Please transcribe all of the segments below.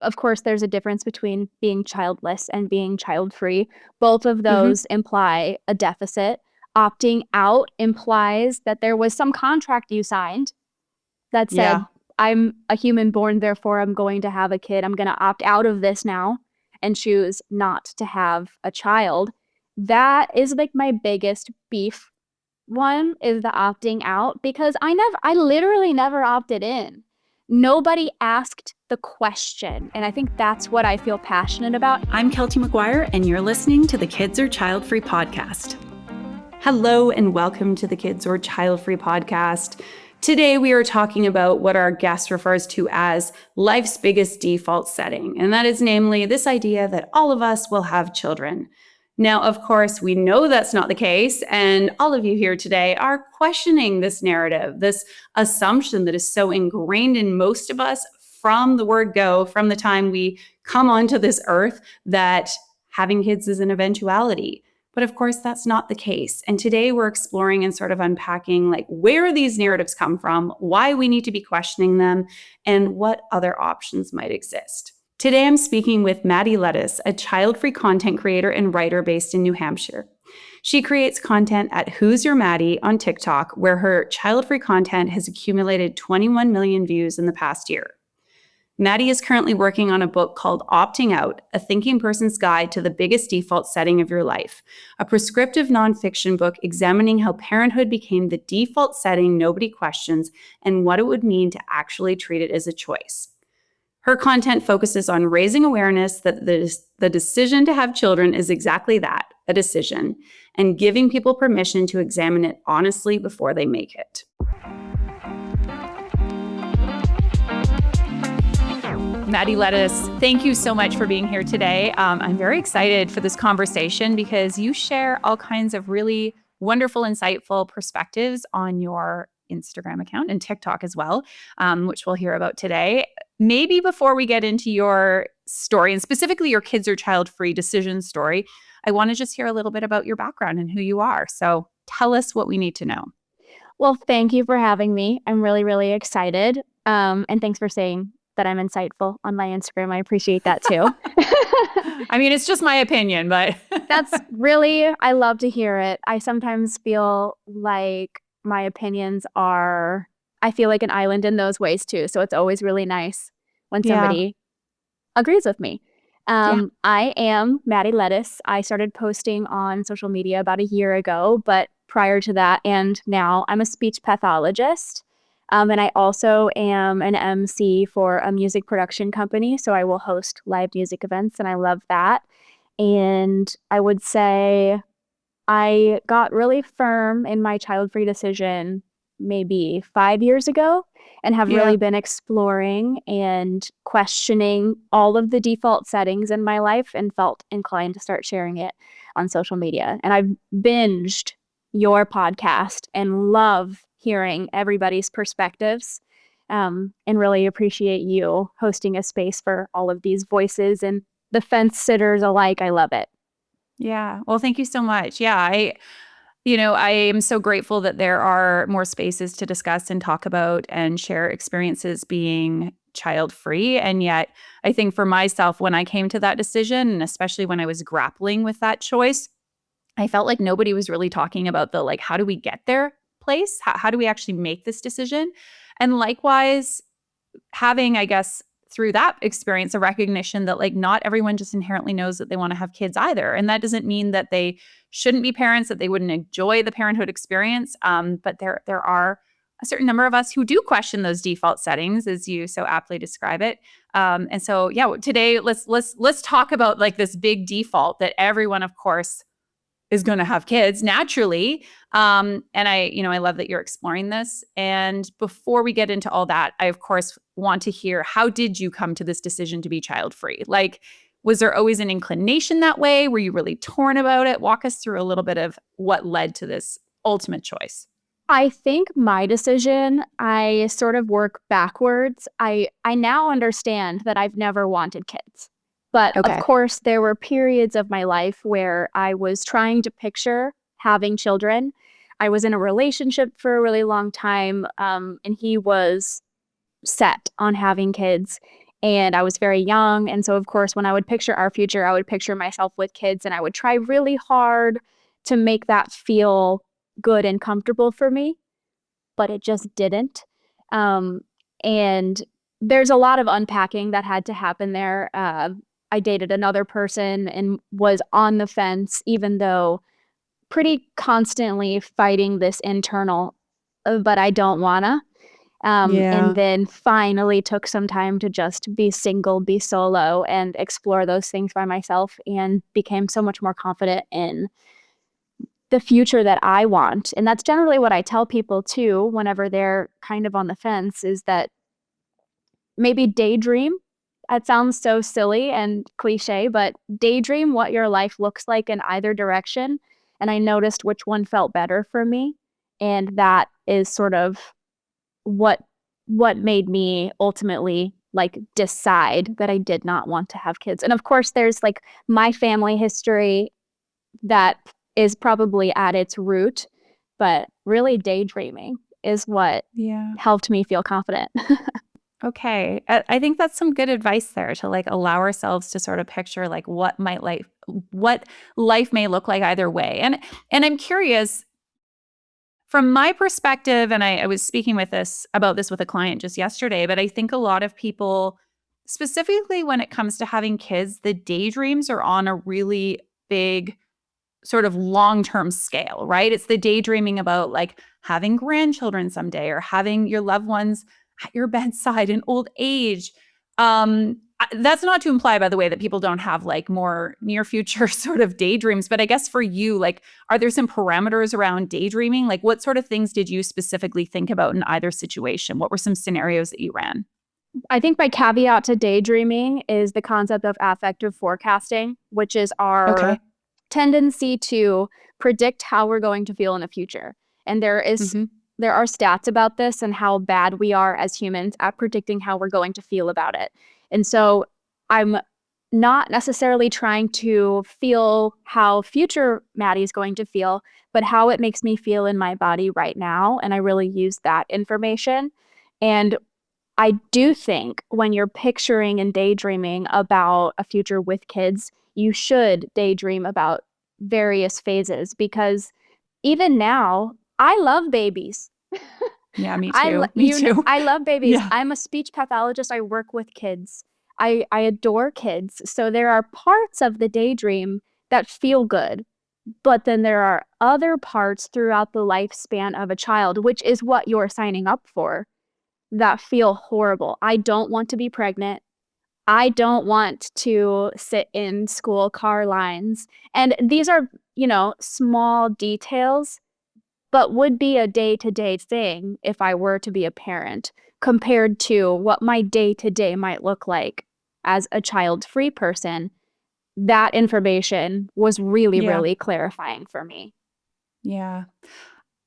of course, there's a difference between being childless and being child-free. Both of Hmm. those imply a deficit. Opting out implies that there was some contract you signed that said, Yeah. I'm a human born, therefore I'm going to have a kid. I'm going to opt out of this now and choose not to have a child. That is like my biggest beef one is the opting out because I literally never opted in. Nobody asked the question. And I think that's what I feel passionate about. I'm Keltie McGuire, and you're listening to the Kids Are Child-Free podcast. Hello, and welcome to the Kids Are Child-Free podcast. Today, we are talking about what our guest refers to as life's biggest default setting, and that is namely this idea that all of us will have children. Now, of course, we know that's not the case, and all of you here today are questioning this narrative, this assumption that is so ingrained in most of us from the word go, from the time we come onto this earth, that having kids is an eventuality. But of course, that's not the case. And today we're exploring and sort of unpacking like where these narratives come from, why we need to be questioning them, and what other options might exist. Today, I'm speaking with Maddy Lettuce, a child-free content creator and writer based in New Hampshire. She creates content at Who's Your Maddy on TikTok, where her child-free content has accumulated 21 million views in the past year. Maddy is currently working on a book called Opting Out, A Thinking Person's Guide to the Biggest Default Setting of Your Life, a prescriptive nonfiction book examining how parenthood became the default setting nobody questions and what it would mean to actually treat it as a choice. Her content focuses on raising awareness that the decision to have children is exactly that, a decision, and giving people permission to examine it honestly before they make it. Maddy Lettuce, thank you so much for being here today. I'm very excited for this conversation because you share all kinds of really wonderful, insightful perspectives on your Instagram account and TikTok as well, which we'll hear about today. Maybe before we get into your story and specifically your kids or child-free decision story, I want to just hear a little bit about your background and who you are. So tell us what we need to know. Well, thank you for having me. I'm really, really excited. And thanks for saying that I'm insightful on my Instagram. I appreciate that too. I mean, it's just my opinion, but I love to hear it. I sometimes feel like my opinions I feel like an island in those ways too. So it's always really nice when somebody agrees with me. I am Maddy Lettuce. I started posting on social media about a year ago, but prior to that and now I'm a speech pathologist. And I also am an MC for a music production company. So I will host live music events and I love that. And I would say I got really firm in my child-free decision maybe 5 years ago and have really been exploring and questioning all of the default settings in my life and felt inclined to start sharing it on social media. And I've binged your podcast and love hearing everybody's perspectives and really appreciate you hosting a space for all of these voices and the fence sitters alike. I love it. Yeah. Well, thank you so much. Yeah. I am so grateful that there are more spaces to discuss and talk about and share experiences being child-free. And yet, I think for myself, when I came to that decision, and especially when I was grappling with that choice, I felt like nobody was really talking about the how do we get there place? How do we actually make this decision? And likewise, having, I guess, through that experience, a recognition that not everyone just inherently knows that they want to have kids either. And that doesn't mean that they shouldn't be parents, that they wouldn't enjoy the parenthood experience. But there are a certain number of us who do question those default settings, as you so aptly describe it. And so, today let's talk about this big default that everyone, of course, is going to have kids naturally. And I love that you're exploring this. And before we get into all that, I, of course, want to hear, how did you come to this decision to be child-free? Was there always an inclination that way? Were you really torn about it? Walk us through a little bit of what led to this ultimate choice. I think my decision, I sort of work backwards. I now understand that I've never wanted kids. But of course, there were periods of my life where I was trying to picture having children. I was in a relationship for a really long time, and he was set on having kids. And I was very young. And so, of course, when I would picture our future, I would picture myself with kids, and I would try really hard to make that feel good and comfortable for me, but it just didn't. Um, and there's a lot of unpacking that had to happen there. I dated another person and was on the fence, even though pretty constantly fighting this internal, but I don't wanna. And Yeah. then finally took some time to just be single, be solo, and explore those things by myself, and became so much more confident in the future that I want. And that's generally what I tell people too, whenever they're kind of on the fence, is that maybe daydream. That sounds so silly and cliche, but daydream what your life looks like in either direction. And I noticed which one felt better for me. And that is sort of what made me ultimately like decide that I did not want to have kids. And of course, there's like my family history that is probably at its root, but really daydreaming is what Yeah. helped me feel confident. Okay. I think that's some good advice there, to like allow ourselves to sort of picture like what life may look like either way. And I'm curious, from my perspective, and I was speaking about this with a client just yesterday, but I think a lot of people, specifically when it comes to having kids, the daydreams are on a really big sort of long-term scale, right? It's the daydreaming about like having grandchildren someday, or having your loved ones at your bedside in old age. That's not to imply, by the way, that people don't have like more near future sort of daydreams. But I guess for you, like, are there some parameters around daydreaming? Like, what sort of things did you specifically think about in either situation? What were some scenarios that you ran? I think my caveat to daydreaming is the concept of affective forecasting, which is our Okay. tendency to predict how we're going to feel in the future. And Mm-hmm. there are stats about this and how bad we are as humans at predicting how we're going to feel about it. And so I'm not necessarily trying to feel how future Maddy is going to feel, but how it makes me feel in my body right now. And I really use that information. And I do think when you're picturing and daydreaming about a future with kids, you should daydream about various phases, because even now, I love babies. Yeah, me too. Me too. I love babies. Yeah. I'm a speech pathologist. I work with kids. I adore kids. So there are parts of the daydream that feel good, but then there are other parts throughout the lifespan of a child, which is what you're signing up for, that feel horrible. I don't want to be pregnant. I don't want to sit in school car lines. And these are, small details, but would be a day-to-day thing if I were to be a parent, compared to what my day-to-day might look like as a child-free person. That information was really, Yeah. really clarifying for me. Yeah.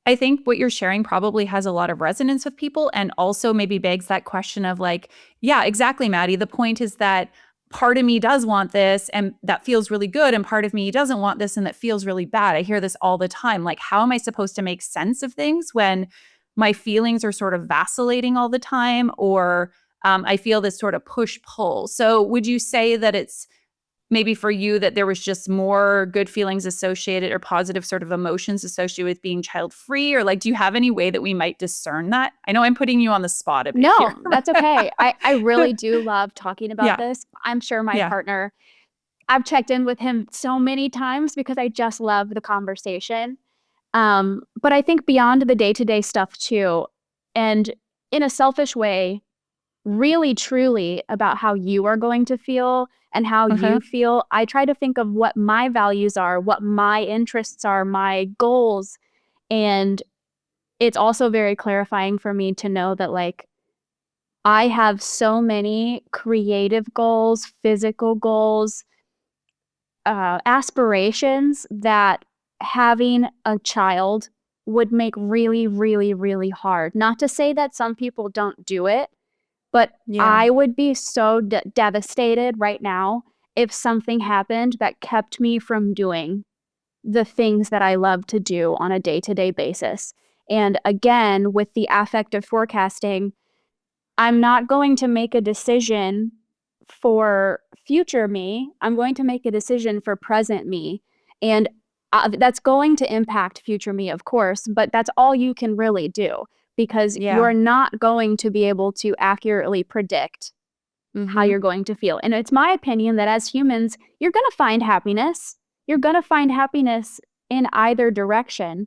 I think what you're sharing probably has a lot of resonance with people, and also maybe begs that question of like, yeah, exactly, Maddy. The point is that part of me does want this and that feels really good, and part of me doesn't want this and that feels really bad. I hear this all the time. Like, how am I supposed to make sense of things when my feelings are sort of vacillating all the time, or I feel this sort of push pull? So, would you say that it's maybe for you that there was just more good feelings associated, or positive sort of emotions associated with being child free? Or like, do you have any way that we might discern that? I know I'm putting you on the spot a bit here. No, that's okay. I really do love talking about Yeah. this. I'm sure my Yeah. partner, I've checked in with him so many times because I just love the conversation. But I think beyond the day-to-day stuff too, and in a selfish way, really truly about how you are going to feel and how Uh-huh. you feel. I try to think of what my values are, what my interests are, my goals. And it's also very clarifying for me to know that, like, I have so many creative goals, physical goals, aspirations that having a child would make really, really, really hard. Not to say that some people don't do it, but Yeah. I would be so devastated right now if something happened that kept me from doing the things that I love to do on a day-to-day basis. And again, with the affective forecasting, I'm not going to make a decision for future me, I'm going to make a decision for present me. And that's going to impact future me, of course, but that's all you can really do, because you're not going to be able to accurately predict how you're going to feel. And it's my opinion that as humans, you're going to find happiness. You're going to find happiness in either direction.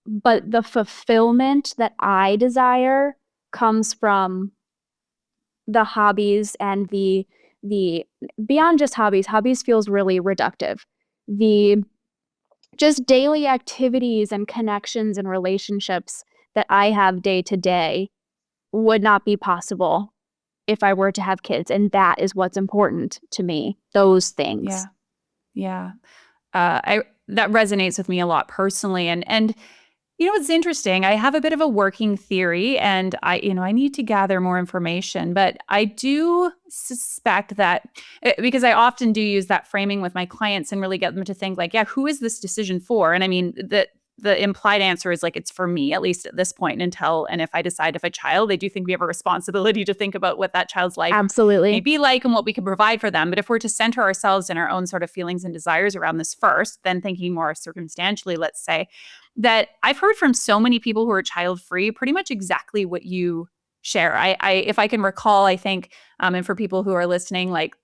But the fulfillment that I desire comes from the hobbies and the beyond just hobbies. Hobbies feels really reductive. The just daily activities and connections and relationships that I have day to day would not be possible if I were to have kids. And that is what's important to me, those things. Yeah. That resonates with me a lot personally. And you know, it's interesting. I have a bit of a working theory, and I need to gather more information, but I do suspect that because I often do use that framing with my clients and really get them to think like, yeah, who is this decision for? And I mean, the implied answer is like, it's for me, at least at this point, and if I decide if a child, I do think we have a responsibility to think about what that child's life may be like and what we can provide for them. But if we're to center ourselves in our own sort of feelings and desires around this first, then thinking more circumstantially, let's say, that I've heard from so many people who are child-free, pretty much exactly what you share. I if I can recall, I think, and for people who are listening, like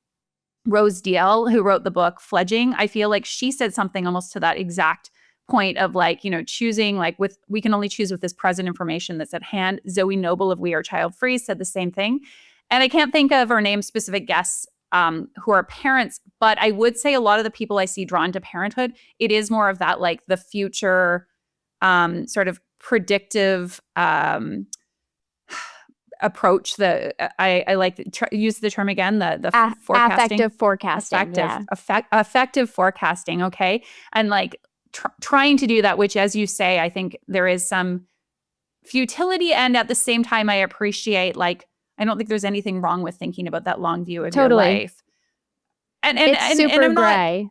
Rose DL, who wrote the book Fledging, I feel like she said something almost to that exact point of like, choosing like we can only choose with this present information that's at hand. Zoe Noble of We Are Child-Free said the same thing. And I can't think of or name specific guests who are parents, but I would say a lot of the people I see drawn to parenthood, it is more of that like the future sort of predictive approach that I like to use the term again, the forecasting. Affective forecasting. Effective forecasting, okay? And like trying to do that, which as you say, I think there is some futility, and at the same time I appreciate, like, I don't think there's anything wrong with thinking about that long view of your life. And it's super gray.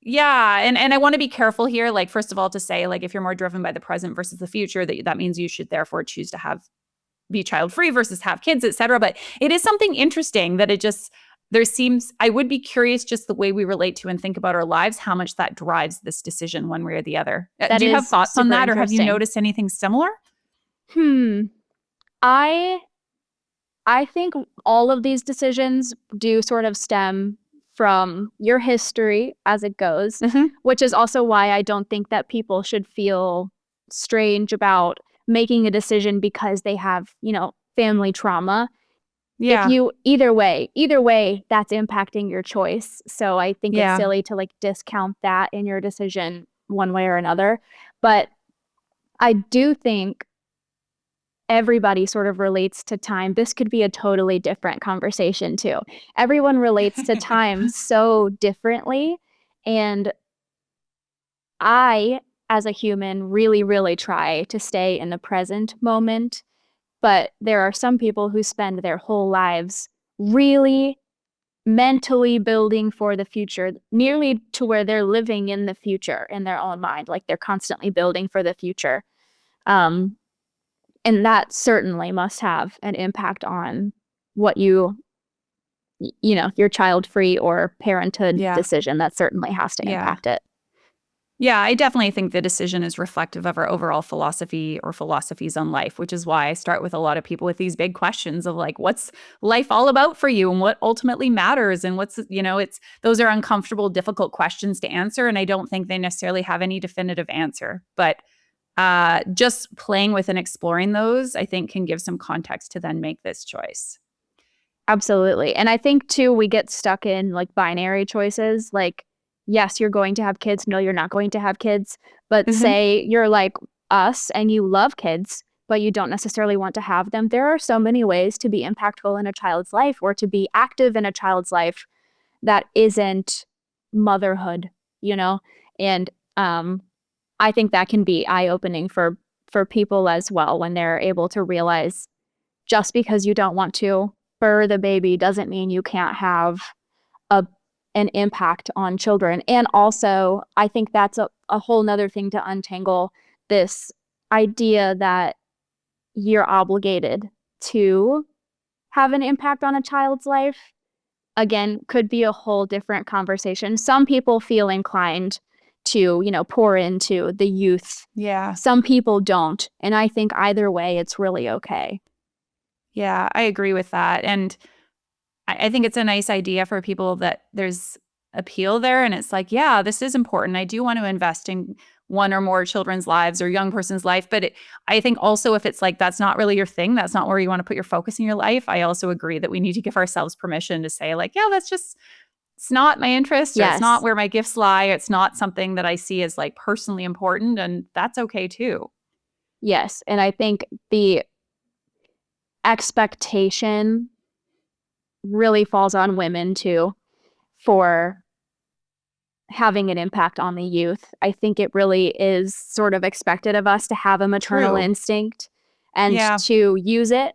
Yeah. And I want to be careful here, like, first of all, to say, like, if you're more driven by the present versus the future, that means you should therefore choose to be child-free versus have kids, et cetera. But it is something interesting that I would be curious just the way we relate to and think about our lives, how much that drives this decision one way or the other. Do you have thoughts on that, or have you noticed anything similar? I think all of these decisions do sort of stem from your history as it goes, which is also why I don't think that people should feel strange about making a decision because they have, family trauma. Yeah. If you either way, that's impacting your choice. So I think it's silly to like discount that in your decision one way or another. But I do think everybody sort of relates to time. This could be a totally different conversation too. Everyone relates to time so differently. And I, as a human, really, really try to stay in the present moment. But there are some people who spend their whole lives really mentally building for the future, nearly to where they're living in the future in their own mind. Like they're constantly building for the future. And that certainly must have an impact on what your child-free or parenthood decision. That certainly has to impact it. Yeah, I definitely think the decision is reflective of our overall philosophy or philosophies on life, which is why I start with a lot of people with these big questions of like, what's life all about for you and what ultimately matters? And those are uncomfortable, difficult questions to answer. And I don't think they necessarily have any definitive answer. But just playing with and exploring those, I think, can give some context to then make this choice. Absolutely. And I think too, we get stuck in like binary choices. Like, yes, you're going to have kids. No, you're not going to have kids. But say you're like us and you love kids, but you don't necessarily want to have them. There are so many ways to be impactful in a child's life or to be active in a child's life that isn't motherhood, And I think that can be eye-opening for people as well when they're able to realize just because you don't want to birth the baby doesn't mean you can't have an impact on children. And also, I think that's a whole nother thing to untangle, this idea that you're obligated to have an impact on a child's life, again, could be a whole different conversation. Some people feel inclined to, pour into the youth. Yeah. Some people don't. And I think either way, it's really okay. Yeah, I agree with that. And I think it's a nice idea for people that there's appeal there. And it's like, yeah, this is important. I do want to invest in one or more children's lives or young person's life. But I think also if it's like, that's not really your thing, that's not where you want to put your focus in your life. I also agree that we need to give ourselves permission to say like, yeah, it's not my interest or it's not where my gifts lie. It's not something that I see as like personally important. And that's okay too. Yes. And I think the expectation really falls on women too for having an impact on the youth. I think it really is sort of expected of us to have a maternal instinct and to use it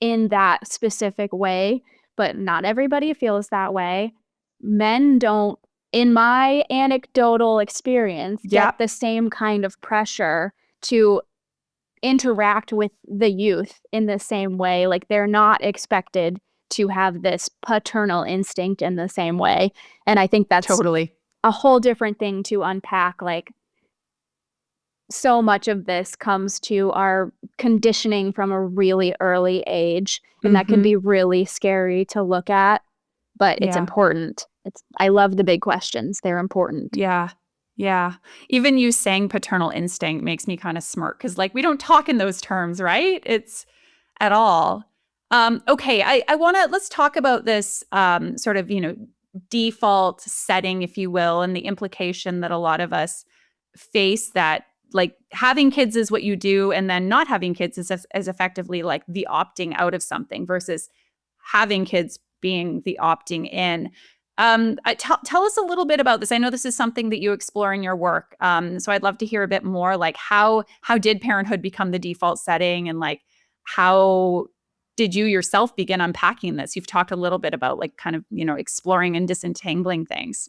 in that specific way, but not everybody feels that way. Men don't, in my anecdotal experience, get the same kind of pressure to interact with the youth in the same way. Like they're not expected to have this paternal instinct in the same way. And I think that's totally a whole different thing to unpack. Like so much of this comes to our conditioning from a really early age, and that can be really scary to look at, but it's important. I love the big questions. They're important. Yeah. Yeah. Even you saying paternal instinct makes me kind of smirk because like we don't talk in those terms, right? It's at all. Okay. Let's talk about this sort of, default setting, if you will, and the implication that a lot of us face that like having kids is what you do and then not having kids is as effectively like the opting out of something versus having kids being the opting in. Tell us a little bit about this. I know this is something that you explore in your work. So I'd love to hear a bit more like how did parenthood become the default setting and like how did you yourself begin unpacking this? You've talked a little bit about like kind of, exploring and disentangling things.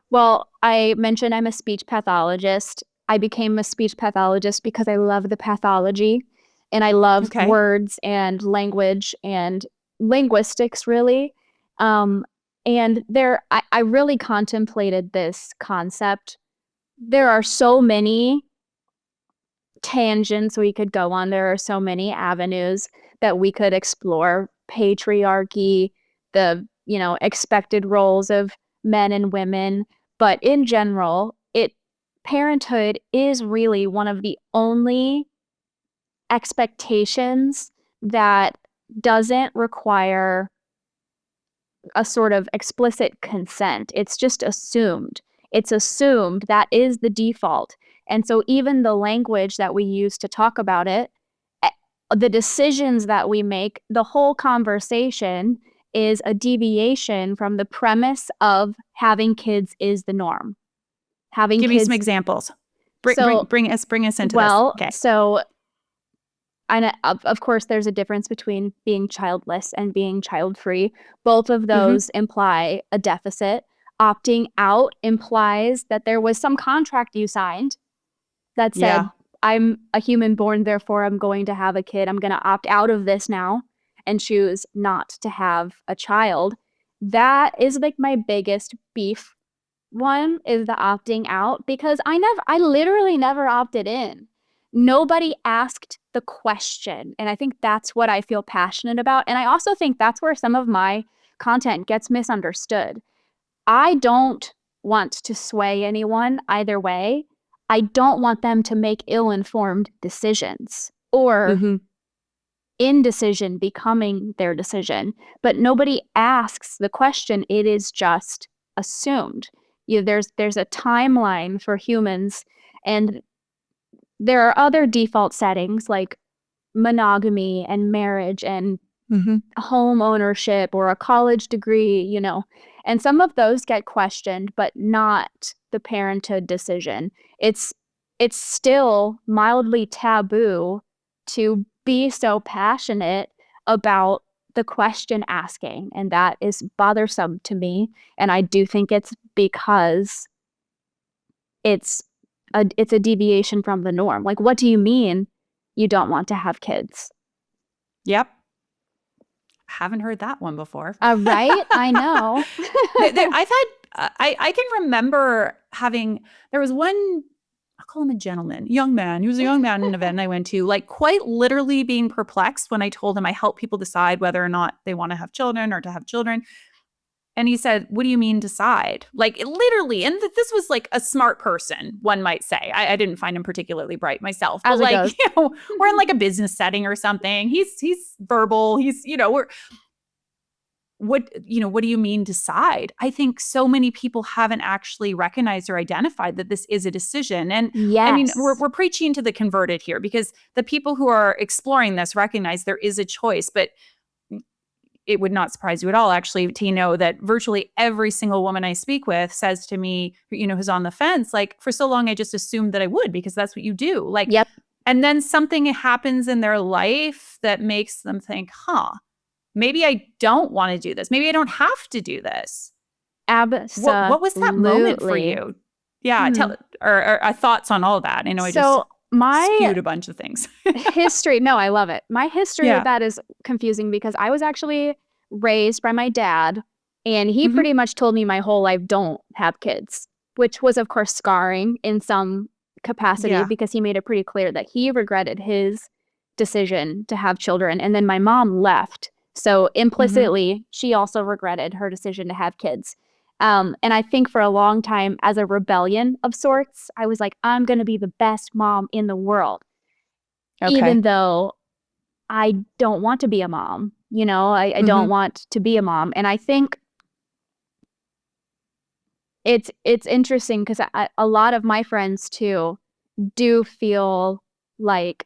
Well, I mentioned I'm a speech pathologist. I became a speech pathologist because I love the pathology and I love words and language and linguistics, really. And I really contemplated this concept. There are so many tangents we could go on. There are so many avenues that we could explore. Patriarchy, the, expected roles of men and women. But in general, parenthood is really one of the only expectations that doesn't require a sort of explicit consent. It's just assumed. It's assumed that is the default. And so even the language that we use to talk about it, the decisions that we make, the whole conversation is a deviation from the premise of having kids is the norm. Give me some examples. Bring us into this. Okay. So of course, there's a difference between being childless and being child-free. Both of those imply a deficit. Opting out implies that there was some contract you signed that said, I'm a human born, therefore I'm going to have a kid. I'm going to opt out of this now and choose not to have a child. That is like my biggest beef. One is the opting out because I literally never opted in. Nobody asked the question. And I think that's what I feel passionate about. And I also think that's where some of my content gets misunderstood. I don't want to sway anyone either way. I don't want them to make ill-informed decisions or indecision becoming their decision. But nobody asks the question. It is just assumed. There's a timeline for humans, and there are other default settings like monogamy and marriage and home ownership or a college degree, and some of those get questioned, but not the parenthood decision. It's still mildly taboo to be so passionate about the question asking, and that is bothersome to me. And I do think it's because it's a deviation from the norm. Like, what do you mean you don't want to have kids? Yep. haven't heard that one before. Right? I know. I can remember there was one, I'll call him a gentleman, young man. He was a young man in an event I went to, like quite literally being perplexed when I told him I help people decide whether or not they want to have children or to have children. And he said, "What do you mean decide?" Like literally. And this was like a smart person, one might say. I didn't find him particularly bright myself. But like, we're in like a business setting or something. He's verbal. He's, what do you mean decide? I think so many people haven't actually recognized or identified that this is a decision. And yes. I mean, we're preaching to the converted here, because the people who are exploring this recognize there is a choice. But it would not surprise you at all, actually, to know that virtually every single woman I speak with says to me, who's on the fence, like, for so long, I just assumed that I would, because that's what you do. Like, yep. And then something happens in their life that makes them think, maybe I don't want to do this. Maybe I don't have to do this. Absolutely. What was that moment for you? Yeah. Tell or thoughts on all that. I know I just skewed a bunch of things. History. No, I love it. My history of that is confusing, because I was actually raised by my dad, and he pretty much told me my whole life, don't have kids, which was, of course, scarring in some capacity, because he made it pretty clear that he regretted his decision to have children. And then my mom left. So implicitly, she also regretted her decision to have kids. And I think for a long time, as a rebellion of sorts, I was like, I'm going to be the best mom in the world. Okay. Even though I don't want to be a mom, I don't want to be a mom. And I think it's interesting, because a lot of my friends too do feel like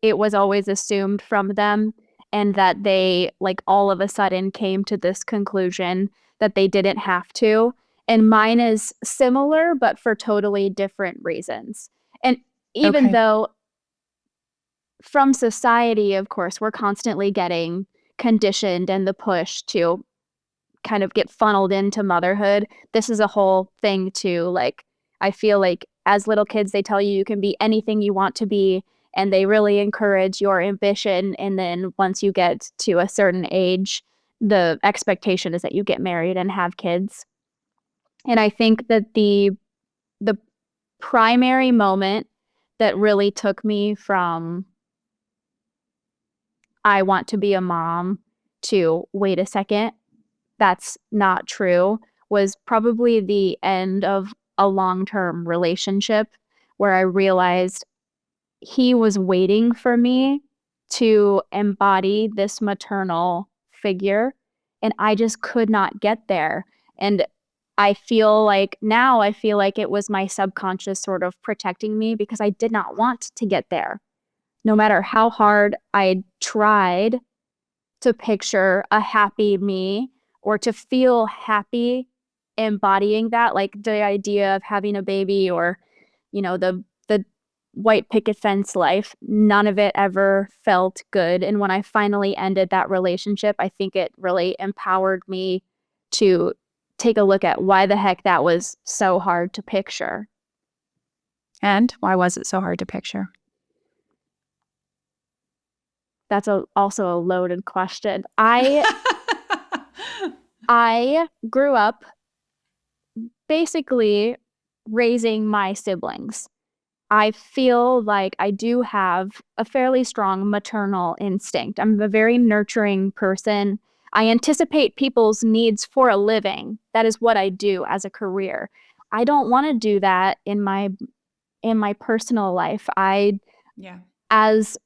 it was always assumed from them, and that they, like, all of a sudden came to this conclusion that they didn't have to. And mine is similar, but for totally different reasons. And even though from society, of course, we're constantly getting conditioned and the push to kind of get funneled into motherhood, this is a whole thing too. Like, I feel like as little kids, they tell you can be anything you want to be, and they really encourage your ambition. And then once you get to a certain age, the expectation is that you get married and have kids. And I think that the primary moment that really took me from I want to be a mom to wait a second, that's not true, was probably the end of a long-term relationship, where I realized he was waiting for me to embody this maternal figure, and I just could not get there. And I feel like it was my subconscious sort of protecting me, because I did not want to get there. No matter how hard I tried to picture a happy me, or to feel happy embodying that, like the idea of having a baby, or, the white picket fence life, none of it ever felt good. And when I finally ended that relationship, I think it really empowered me to take a look at why the heck that was so hard to picture. And why was it so hard to picture? That's also a loaded question. I grew up basically raising my siblings. I feel like I do have a fairly strong maternal instinct. I'm a very nurturing person. I anticipate people's needs for a living. That is what I do as a career. I don't want to do that in my personal life. As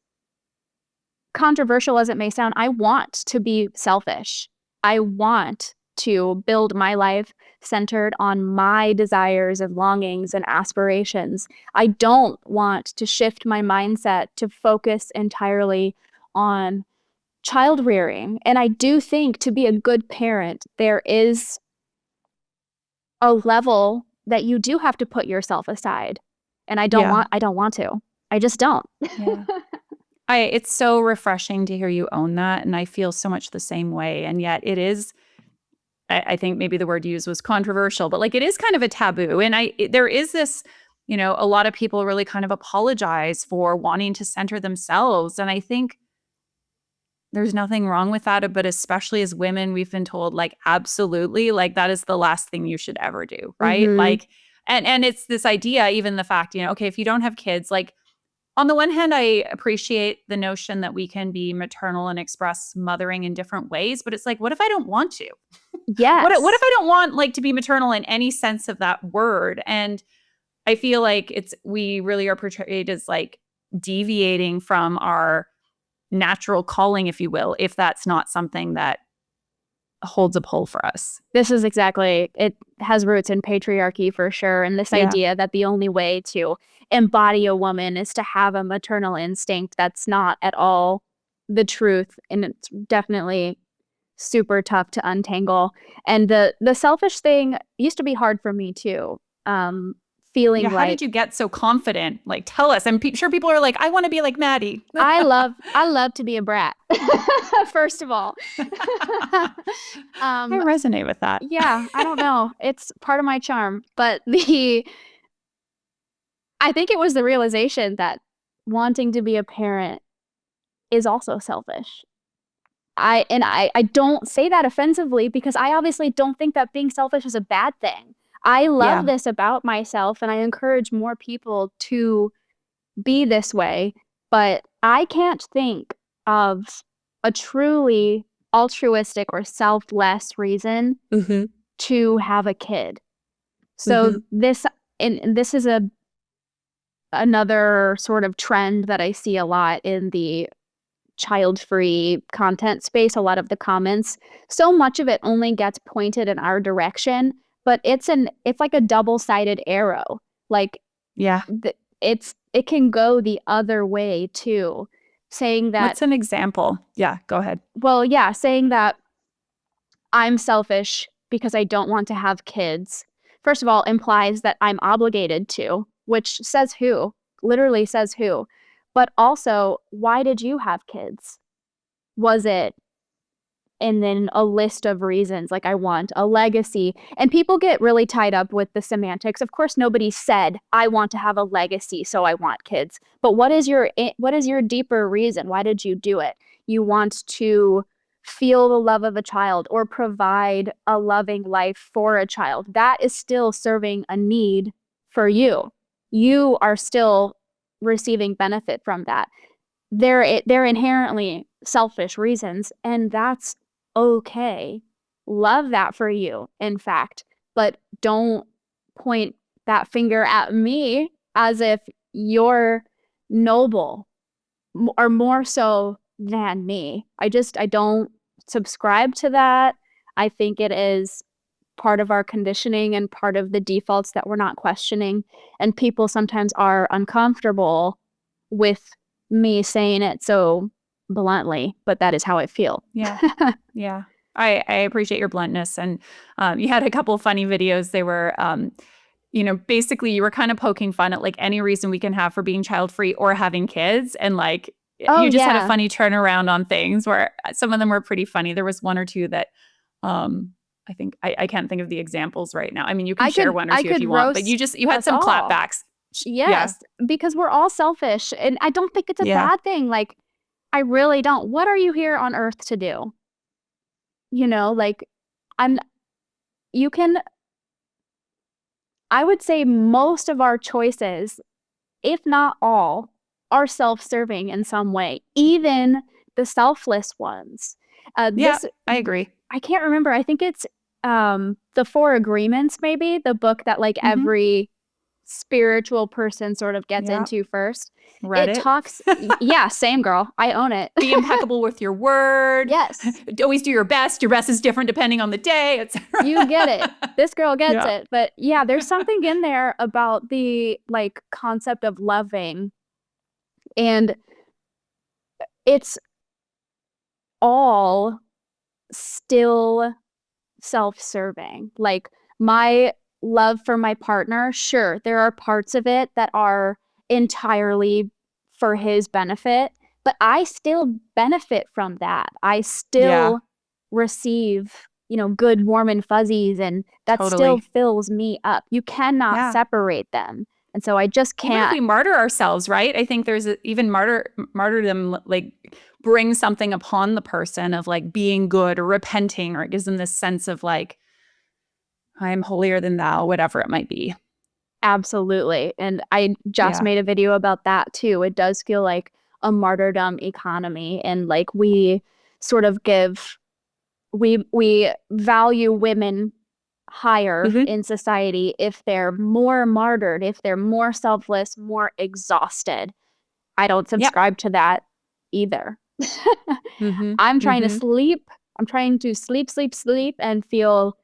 controversial as it may sound, I want to be selfish. I want to build my life centered on my desires and longings and aspirations. I don't want to shift my mindset to focus entirely on child rearing. And I do think to be a good parent, there is a level that you do have to put yourself aside. And I don't want to. I just don't. Yeah. It's so refreshing to hear you own that. And I feel so much the same way. And yet it is, I think maybe the word used was controversial, but like it is kind of a taboo. And there is this, a lot of people really kind of apologize for wanting to center themselves. And I think there's nothing wrong with that. But especially as women, we've been told like, absolutely, like that is the last thing you should ever do. Right. Mhm. Like, and it's this idea, even the fact, okay, if you don't have kids, like on the one hand, I appreciate the notion that we can be maternal and express mothering in different ways. But it's like, what if I don't want to? Yes. What if I don't want like to be maternal in any sense of that word? And I feel like we really are portrayed as like deviating from our natural calling, if you will, if that's not something that holds a pull for us. This is exactly, it has roots in patriarchy for sure. And this idea that the only way to embody a woman is to have a maternal instinct, that's not at all the truth. And it's definitely super tough to untangle. And the selfish thing used to be hard for me too. Feeling how did you get so confident? Like, tell us. I'm sure people are like, I want to be like Maddy. I love to be a brat. First of all. I resonate with that. Yeah, I don't know. It's part of my charm. But I think it was the realization that wanting to be a parent is also selfish. I don't say that offensively because I obviously don't think that being selfish is a bad thing. I love this about myself, and I encourage more people to be this way, but I can't think of a truly altruistic or selfless reason to have a kid. So this is another sort of trend that I see a lot in the child-free content space. A lot of the comments, so much of it only gets pointed in our direction, but it's like a double-sided arrow. Like, it can go the other way too, saying that. What's an example? Yeah, go ahead. Well, yeah, saying that I'm selfish because I don't want to have kids, first of all, implies that I'm obligated to, which says who? Literally says who. But also, why did you have kids? Was it? And then a list of reasons, like I want a legacy. And people get really tied up with the semantics. Of course, nobody said, I want to have a legacy, so I want kids. But what is your deeper reason? Why did you do it? You want to feel the love of a child or provide a loving life for a child. That is still serving a need for you. You are still receiving benefit from that. They're inherently selfish reasons, and that's okay. Love that for you, in fact, but don't point that finger at me as if you're noble or more so than me. I don't subscribe to that. I think it is part of our conditioning and part of the defaults that we're not questioning. And people sometimes are uncomfortable with me saying it so bluntly, but that is how I feel. Yeah. Yeah. I appreciate your bluntness. And you had a couple of funny videos. They were, basically you were kind of poking fun at like any reason we can have for being child-free or having kids. And like, you just had a funny turnaround on things where some of them were pretty funny. There was one or two that I think I can't think of the examples right now. I mean, you can share one or two if you want, but you had some clapbacks. Yes, because we're all selfish, and I don't think it's a bad thing. Like, I really don't. What are you here on earth to do? Like, I would say most of our choices, if not all, are self-serving in some way, even the selfless ones. I agree. I can't remember. I think it's The Four Agreements, maybe, the book that like every spiritual person sort of gets into first. Read it. Talks, same girl. I own it. Be impeccable with your word. Yes. Always do your best. Your best is different depending on the day, etc. You get it. This girl gets it. But yeah, there's something in there about the like concept of loving, and it's all still self-serving. Like, my love for my partner, sure, there are parts of it that are entirely for his benefit, but I still benefit from that. I still receive, good warm and fuzzies, and that still fills me up. You cannot separate them. And so I just Even if can't. we martyr ourselves, right? I think there's even martyrdom, like brings something upon the person of like being good or repenting, or it gives them this sense of like, I'm holier than thou, whatever it might be. Absolutely. And I just made a video about that too. It does feel like a martyrdom economy, and like we sort of we value women higher in society if they're more martyred, if they're more selfless, more exhausted. I don't subscribe to that either. I'm trying to sleep. I'm trying to sleep and feel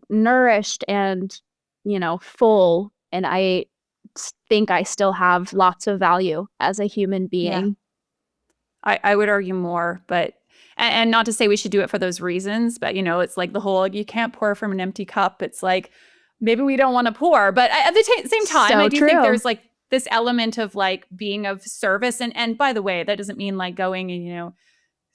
nourished and, full. And I think I still have lots of value as a human being. I would argue more, but and not to say we should do it for those reasons, but it's like the whole you can't pour from an empty cup. It's like maybe we don't want to pour, but at the same time, So I do true. think there's like this element of like being of service, and by the way, that doesn't mean like going and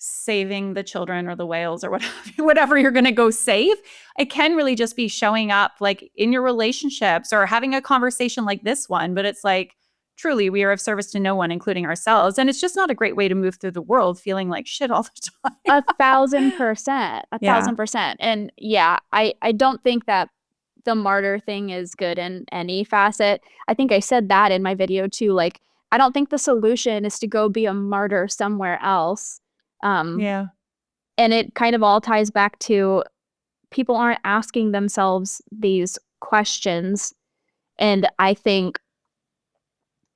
saving the children or the whales or whatever you're going to go save. It can really just be showing up like in your relationships or having a conversation like this one, but it's like truly we are of service to no one, including ourselves. And it's just not a great way to move through the world feeling like shit all the time. 1,000%. 1,000%. And I don't think that the martyr thing is good in any facet. I think I said that in my video too. Like, I don't think the solution is to go be a martyr somewhere else. And it kind of all ties back to people aren't asking themselves these questions. And I think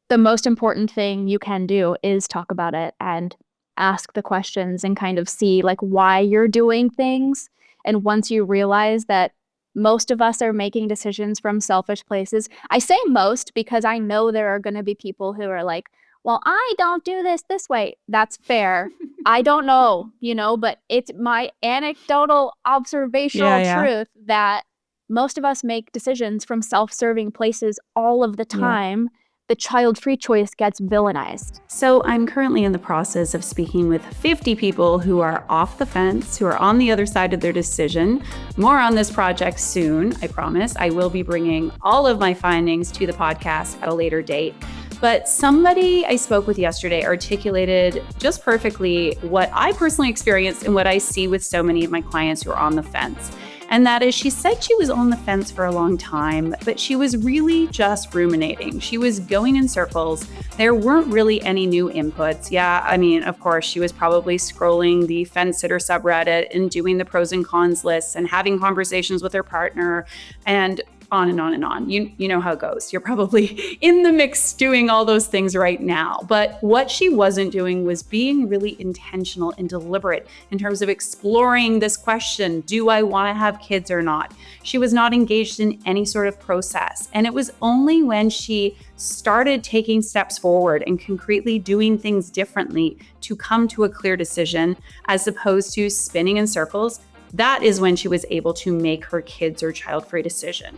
the most important thing you can do is talk about it and ask the questions and kind of see like why you're doing things. And once you realize that most of us are making decisions from selfish places. I say most because I know there are going to be people who are like, well, I don't do this way. That's fair. I don't know, but it's my anecdotal observational truth that most of us make decisions from self-serving places all of the time. The child-free choice gets villainized. So I'm currently in the process of speaking with 50 people who are off the fence, who are on the other side of their decision. More on this project soon, I promise. I will be bringing all of my findings to the podcast at a later date. But somebody I spoke with yesterday articulated just perfectly what I personally experienced and what I see with so many of my clients who are on the fence. And that is, she said she was on the fence for a long time, but she was really just ruminating. She was going in circles. There weren't really any new inputs. Yeah, I mean, of course, she was probably scrolling the fence sitter subreddit and doing the pros and cons lists and having conversations with her partner and on and on and on. You know how it goes. You're probably in the mix doing all those things right now. But what she wasn't doing was being really intentional and deliberate in terms of exploring this question, do I want to have kids or not? She was not engaged in any sort of process. And it was only when she started taking steps forward and concretely doing things differently to come to a clear decision, as opposed to spinning in circles, that is when she was able to make her kids or child-free decision.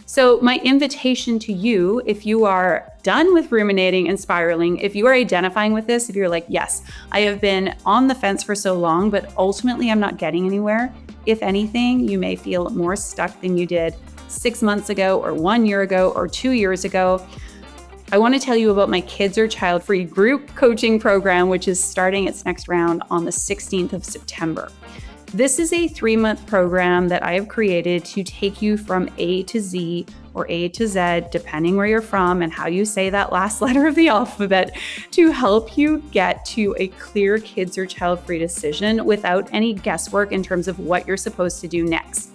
So my invitation to you, if you are done with ruminating and spiraling, if you are identifying with this, if you're like, yes, I have been on the fence for so long, but ultimately I'm not getting anywhere. If anything, you may feel more stuck than you did 6 months ago or 1 year ago or 2 years ago. I want to tell you about my Kids Are Child-Free group coaching program, which is starting its next round on the 16th of September. This is a 3-month program that I have created to take you from A to Z or A to Z, depending where you're from and how you say that last letter of the alphabet, to help you get to a clear kids or child-free decision without any guesswork in terms of what you're supposed to do next.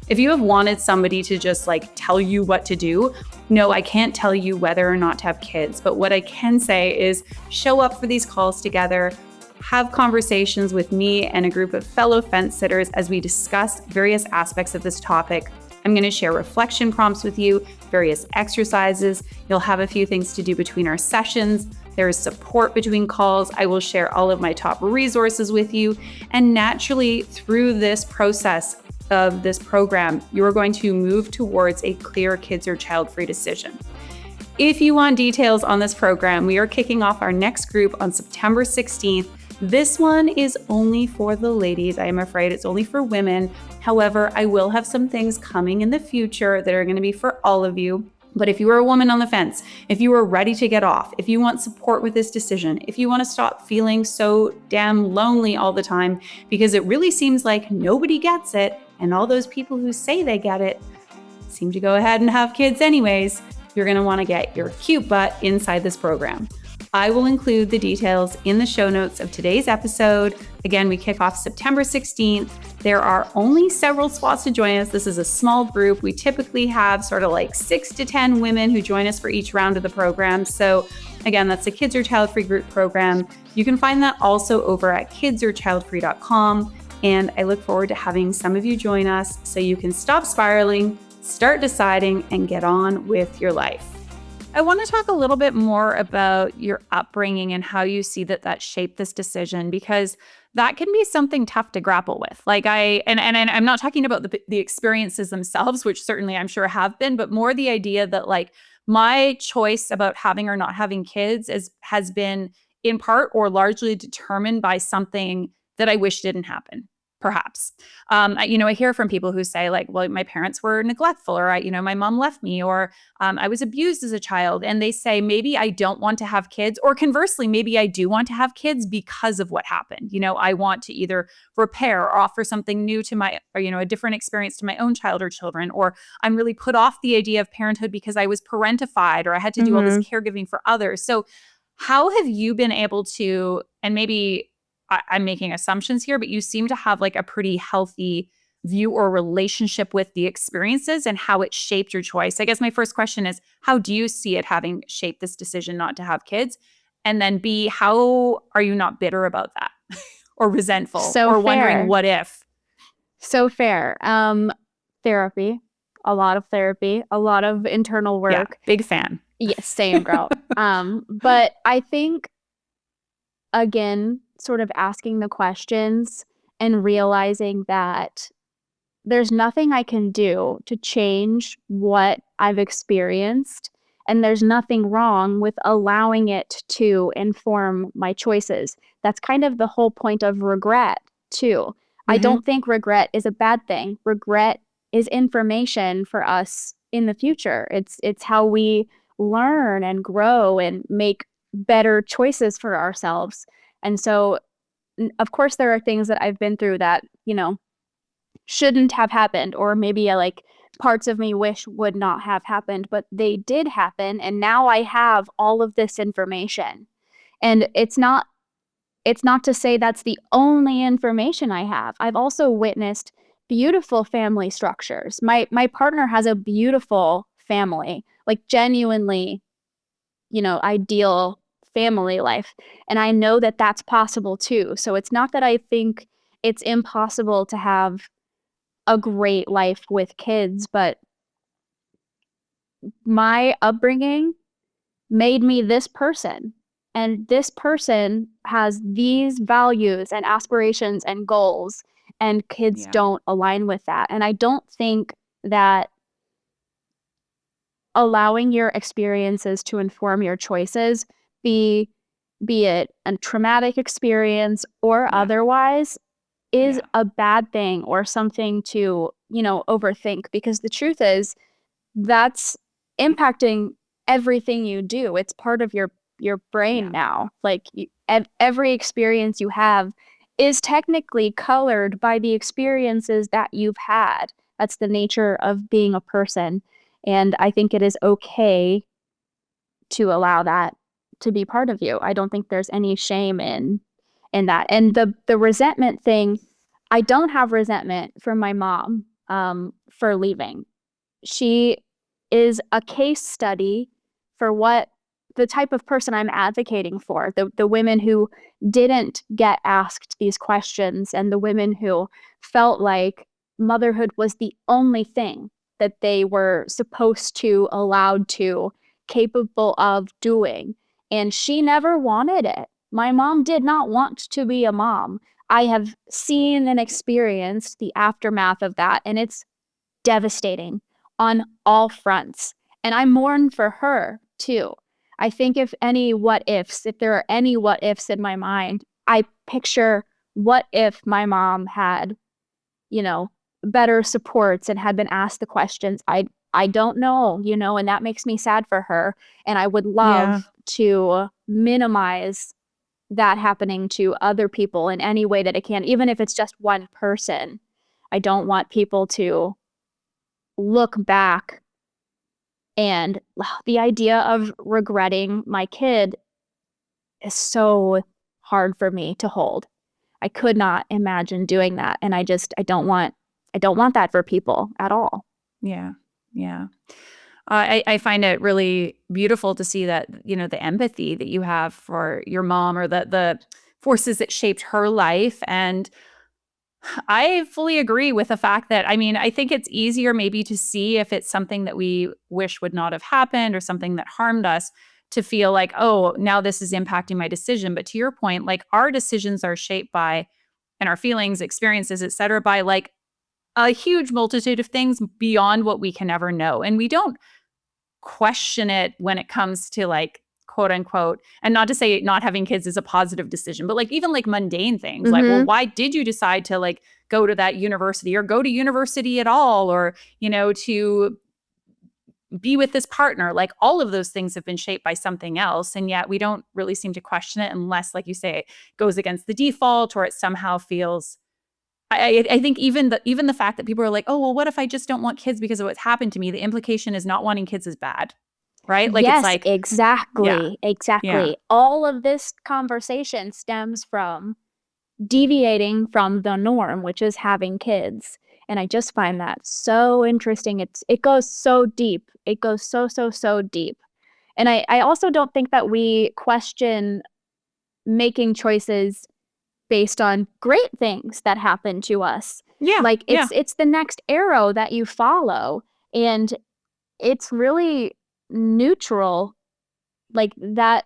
If you have wanted somebody to just like tell you what to do, no, I can't tell you whether or not to have kids. But what I can say is show up for these calls together, have conversations with me and a group of fellow fence sitters as we discuss various aspects of this topic. I'm going to share reflection prompts with you, various exercises. You'll have a few things to do between our sessions. There is support between calls. I will share all of my top resources with you. And naturally, through this process of this program, you're going to move towards a clear kids or child-free decision. If you want details on this program, we are kicking off our next group on September 16th. This one is only for the ladies. I am afraid it's only for women. However, I will have some things coming in the future that are going to be for all of you. But if you are a woman on the fence, if you are ready to get off, if you want support with this decision, if you want to stop feeling so damn lonely all the time, because it really seems like nobody gets it, and all those people who say they get it seem to go ahead and have kids anyways, you're going to want to get your cute butt inside this program. I will include the details in the show notes of today's episode. Again, we kick off September 16th. There are only several spots to join us. This is a small group. We typically have sort of like 6 to 10 women who join us for each round of the program. So again, that's the Kids Are Child-Free group program. You can find that also over at kidsareChildfree.com. And I look forward to having some of you join us so you can stop spiraling, start deciding, and get on with your life. I want to talk a little bit more about your upbringing and how you see that shaped this decision, because that can be something tough to grapple with. Like I'm not talking about the experiences themselves, which certainly I'm sure have been, but more the idea that like my choice about having or not having kids has been in part or largely determined by something that I wish didn't happen. Perhaps. I hear from people who say like, well, my parents were neglectful, or my mom left me, or I was abused as a child. And they say, maybe I don't want to have kids, or conversely, maybe I do want to have kids because of what happened. I want to either repair or offer something new to a different experience to my own child or children, or I'm really put off the idea of parenthood because I was parentified or I had to do all this caregiving for others. So how have you been able to, and maybe I'm making assumptions here, but you seem to have like a pretty healthy view or relationship with the experiences and how it shaped your choice. I guess my first question is, how do you see it having shaped this decision not to have kids? And then B, how are you not bitter about that or resentful or wondering what if? So fair. Therapy, a lot of therapy, a lot of internal work. Yeah, big fan. Yes, same girl. But I think, again, sort of asking the questions and realizing that there's nothing I can do to change what I've experienced, and there's nothing wrong with allowing it to inform my choices. That's kind of the whole point of regret, too. I don't think regret is a bad thing. Regret is information for us in the future. It's how we learn and grow and make better choices for ourselves. And so, of course, there are things that I've been through that, shouldn't have happened, or maybe like parts of me wish would not have happened, but they did happen. And now I have all of this information. And it's not to say that's the only information I have. I've also witnessed beautiful family structures. My partner has a beautiful family, like genuinely, ideal family life. And I know that that's possible too. So it's not that I think it's impossible to have a great life with kids, but my upbringing made me this person. And this person has these values and aspirations and goals, and kids don't align with that. And I don't think that allowing your experiences to inform your choices, be it a traumatic experience or otherwise, is a bad thing or something to, overthink. Because the truth is, that's impacting everything you do. It's part of your brain now. Like every experience you have is technically colored by the experiences that you've had. That's the nature of being a person. And I think it is okay to allow that to be part of you. I don't think there's any shame in that. And the resentment thing, I don't have resentment from my mom for leaving. She is a case study for what the type of person I'm advocating for, the women who didn't get asked these questions, and the women who felt like motherhood was the only thing that they were supposed to, allowed to, capable of doing. And she never wanted it. My mom did not want to be a mom. I have seen and experienced the aftermath of that, and it's devastating on all fronts. And I mourn for her too. I think if there are any what ifs in my mind, I picture what if my mom had, better supports and had been asked the questions. I don't know, and that makes me sad for her. And I would Yeah. love to minimize that happening to other people in any way that it can, even if it's just one person. I don't want people to look back and the idea of regretting my kid is so hard for me to hold. I could not imagine doing that. And I don't want that for people at all. Yeah. Yeah. I find it really beautiful to see that, the empathy that you have for your mom, or the forces that shaped her life. And I fully agree with the fact that, I think it's easier maybe to see if it's something that we wish would not have happened or something that harmed us, to feel like, oh, now this is impacting my decision. But to your point, like, our decisions are shaped by, and our feelings, experiences, et cetera, by like a huge multitude of things beyond what we can ever know. And we don't question it when it comes to, like, quote unquote, and not to say not having kids is a positive decision, but like even like mundane things, like, well, why did you decide to like go to that university, or go to university at all, or to be with this partner? Like, all of those things have been shaped by something else, and yet we don't really seem to question it, unless, like you say, it goes against the default, or it somehow feels, I think even the fact that people are like, oh, well, what if I just don't want kids because of what's happened to me? The implication is not wanting kids is bad, right? Like, it's Yes, like, yeah, exactly. yeah, Exactly. All of this conversation stems from deviating from the norm, which is having kids. And I just find that so interesting. It goes so deep. It goes so deep. And I also don't think that we question making choices based on great things that happen to us. yeah, Like, yeah, it's the next arrow that you follow. And it's really neutral, like that.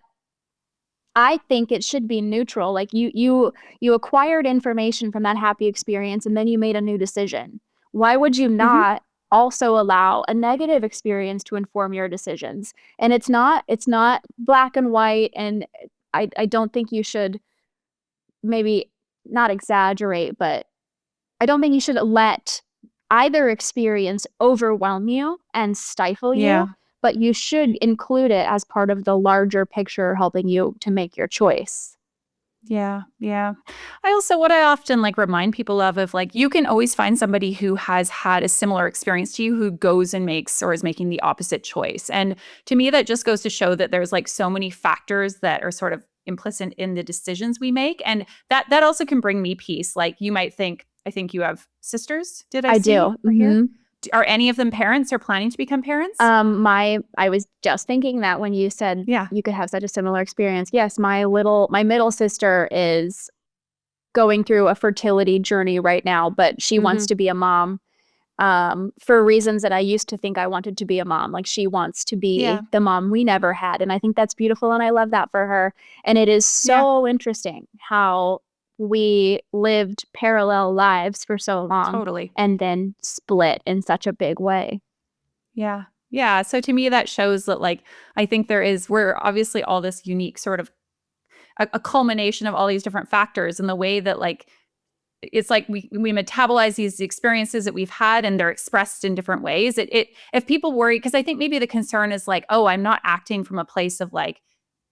I think it should be neutral. Like, you acquired information from that happy experience, and then you made a new decision. Why would you hmm, not also allow a negative experience to inform your decisions? And it's not black and white. And I don't think you should, maybe not exaggerate, but I don't think you should let either experience overwhelm you and stifle yeah. you, but you should include it as part of the larger picture, helping you to make your choice. Yeah, yeah. What I often like remind people of like, you can always find somebody who has had a similar experience to you, who goes and makes or is making the opposite choice. And to me, that just goes to show that there's like so many factors that are sort of implicit in the decisions we make. And that also can bring me peace. Like, you might think, I think you have sisters, did I I see do. or hear? Hmm. Are any of them parents or planning to become parents? I was just thinking that when you said Yeah. you could have such a similar experience. Yes, my middle sister is going through a fertility journey right now, but she Hmm. wants to be a mom, for reasons that I used to think I wanted to be a mom. Like, she wants to be Yeah. the mom we never had. And I think that's beautiful. And I love that for her. And it is Yeah. so interesting how we lived parallel lives for so long Totally. and then split in such a big way. Yeah. Yeah. So to me, that shows that, like, I think we're obviously all this unique sort of a culmination of all these different factors, and the way that, like, it's like we metabolize these experiences that we've had, and they're expressed in different ways. If people worry, because I think maybe the concern is like, oh, I'm not acting from a place of like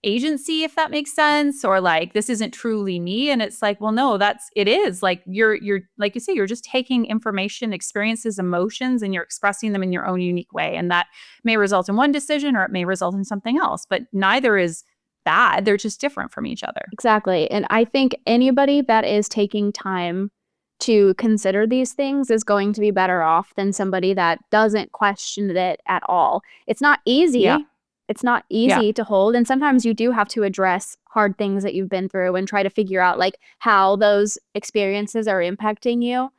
agency, if that makes sense, or like, this isn't truly me. And it's like, well, no, it is like, you're like you say, you're just taking information, experiences, emotions, and you're expressing them in your own unique way. And that may result in one decision, or it may result in something else, but neither is bad. They're just different from each other. Exactly. And I think anybody that is taking time to consider these things is going to be better off than somebody that doesn't question it at all. It's not Yeah. easy. It's not Yeah. easy to hold. And sometimes you do have to address hard things that you've been through and try to figure out like how those experiences are impacting you.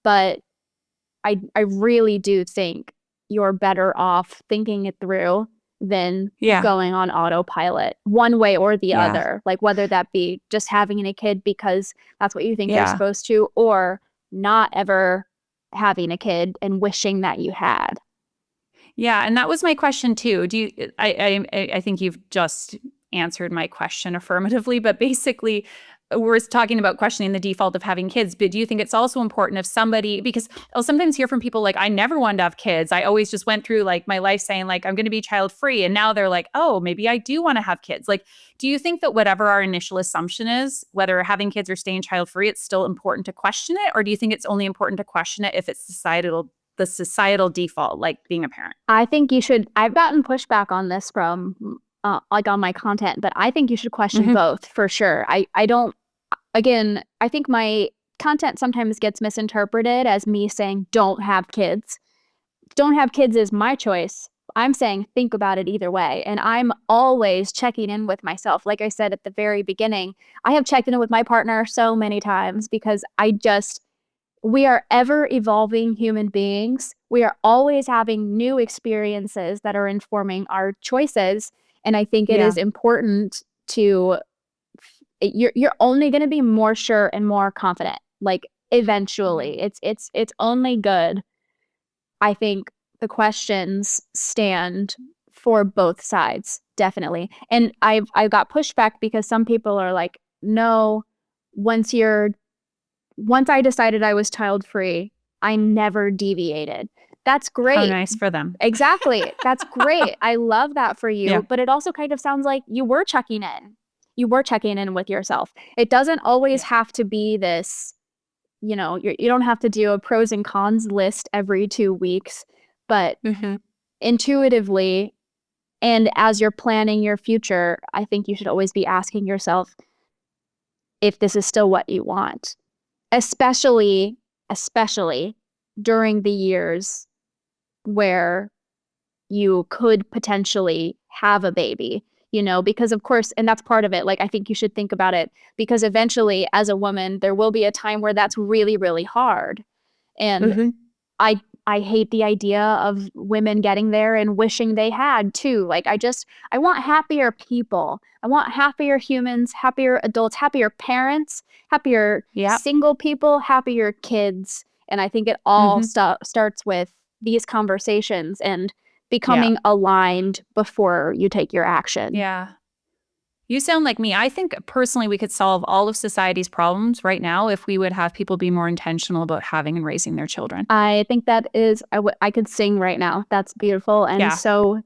But I really do think you're better off thinking it through than Yeah. going on autopilot one way or the Yeah. other. Like, whether that be just having a kid because that's what you think you're Yeah. supposed to, or not ever having a kid and wishing that you had. Yeah, and that was my question too. Do you? I think you've just answered my question affirmatively, but basically, we're talking about questioning the default of having kids, but do you think it's also important if somebody, because I'll sometimes hear from people like, I never wanted to have kids. I always just went through like my life saying like, I'm going to be child free. And now they're like, oh, maybe I do want to have kids. Like, do you think that whatever our initial assumption is, whether having kids or staying child free, it's still important to question it? Or do you think it's only important to question it if it's the societal default, like being a parent? I think you should. I've gotten pushback on this from like on my content, but I think you should question both for sure. I don't, again, I think my content sometimes gets misinterpreted as me saying, don't have kids. Don't have kids is my choice. I'm saying think about it either way. And I'm always checking in with myself. Like I said at the very beginning, I have checked in with my partner so many times because we are ever evolving human beings. We are always having new experiences that are informing our choices. And I think it is important to, you're only going to be more sure and more confident. Like eventually, it's only good. I think the questions stand for both sides, definitely. And I got pushback because some people are like, no, once I decided I was child free, I never deviated. That's great. How nice for them. Exactly. That's great. I love that for you. Yeah. But it also kind of sounds like you were checking in. You were checking in with yourself. It doesn't always have to be this, you don't have to do a pros and cons list every 2 weeks, but intuitively, and as you're planning your future, I think you should always be asking yourself if this is still what you want, especially during the years where you could potentially have a baby, because of course, and that's part of it. Like, I think you should think about it because eventually as a woman, there will be a time where that's really, really hard. And I hate the idea of women getting there and wishing they had too. Like, I want happier people. I want happier humans, happier adults, happier parents, happier single people, happier kids. And I think it all starts with these conversations and becoming aligned before you take your action. Yeah. You sound like me. I think personally we could solve all of society's problems right now if we would have people be more intentional about having and raising their children. I think that is, I could sing right now. That's beautiful and so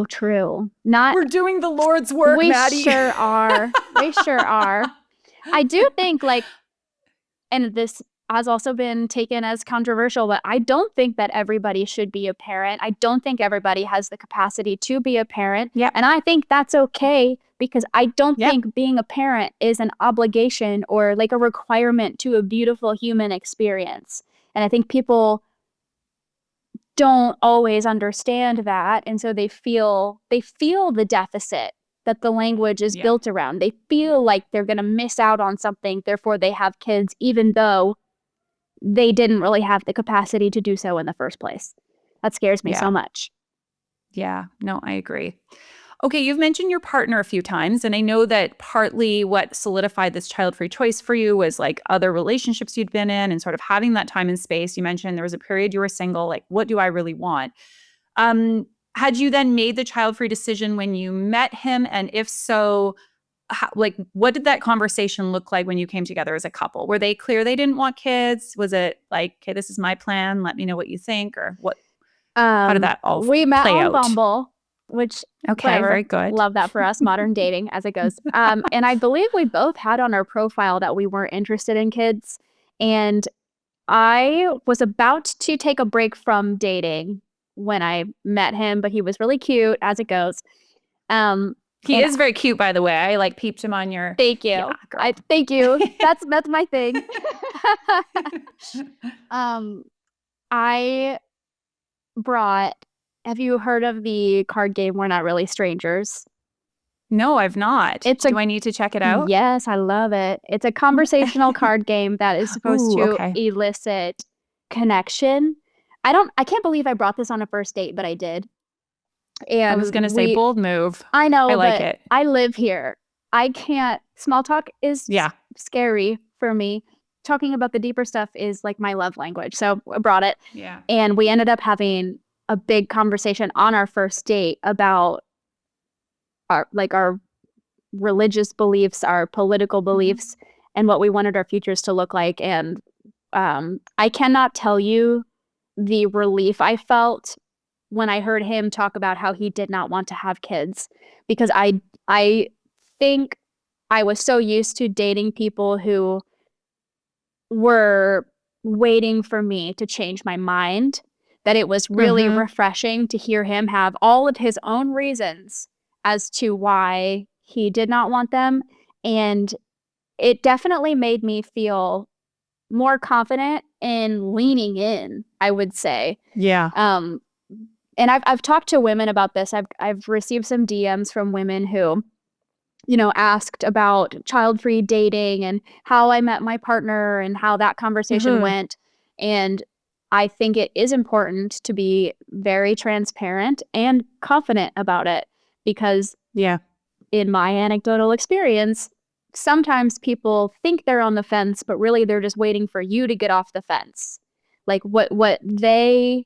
true. We're doing the Lord's work, Maddy. We sure are. We sure are. I do think and this has also been taken as controversial, but I don't think that everybody should be a parent. I don't think everybody has the capacity to be a parent. And I think that's okay because I don't think being a parent is an obligation or like a requirement to a beautiful human experience. And I think people don't always understand that. And so they feel the deficit that the language is built around. They feel like they're going to miss out on something. Therefore, they have kids, even though they didn't really have the capacity to do so in the first place. That scares me so much. Yeah, no, I agree. Okay, you've mentioned your partner a few times, and I know that partly what solidified this child-free choice for you was like other relationships you'd been in and sort of having that time and space. You mentioned there was a period you were single, like, what do I really want? Had you then made the child-free decision when you met him? And if so, what did that conversation look like when you came together as a couple? Were they clear they didn't want kids? Was it like, okay, this is my plan, let me know what you think? Or what? How did that all we met play on out? Bumble, which very good. Love that for us, modern dating as it goes. And I believe we both had on our profile that we weren't interested in kids. And I was about to take a break from dating when I met him, but he was really cute as it goes. He is very cute, by the way. I peeped him on your. Thank you. Yeah, thank you. That's my thing. I brought. Have you heard of the card game We're Not Really Strangers? No, I've not. Do I need to check it out? Yes, I love it. It's a conversational card game that is supposed to elicit connection. I can't believe I brought this on a first date, but I did. And I was going to say bold move. I know, I like it. I live here. I can't. Small talk is scary for me. Talking about the deeper stuff is like my love language. So I brought it. Yeah. And we ended up having a big conversation on our first date about our religious beliefs, our political beliefs, and what we wanted our futures to look like. And I cannot tell you the relief I felt when I heard him talk about how he did not want to have kids, because I think I was so used to dating people who were waiting for me to change my mind, that it was really refreshing to hear him have all of his own reasons as to why he did not want them. And it definitely made me feel more confident in leaning in, I would say. Yeah. And I've talked to women about this. I've received some DMs from women who, asked about child-free dating and how I met my partner and how that conversation went. And I think it is important to be very transparent and confident about it, because in my anecdotal experience, sometimes people think they're on the fence, but really they're just waiting for you to get off the fence. Like what they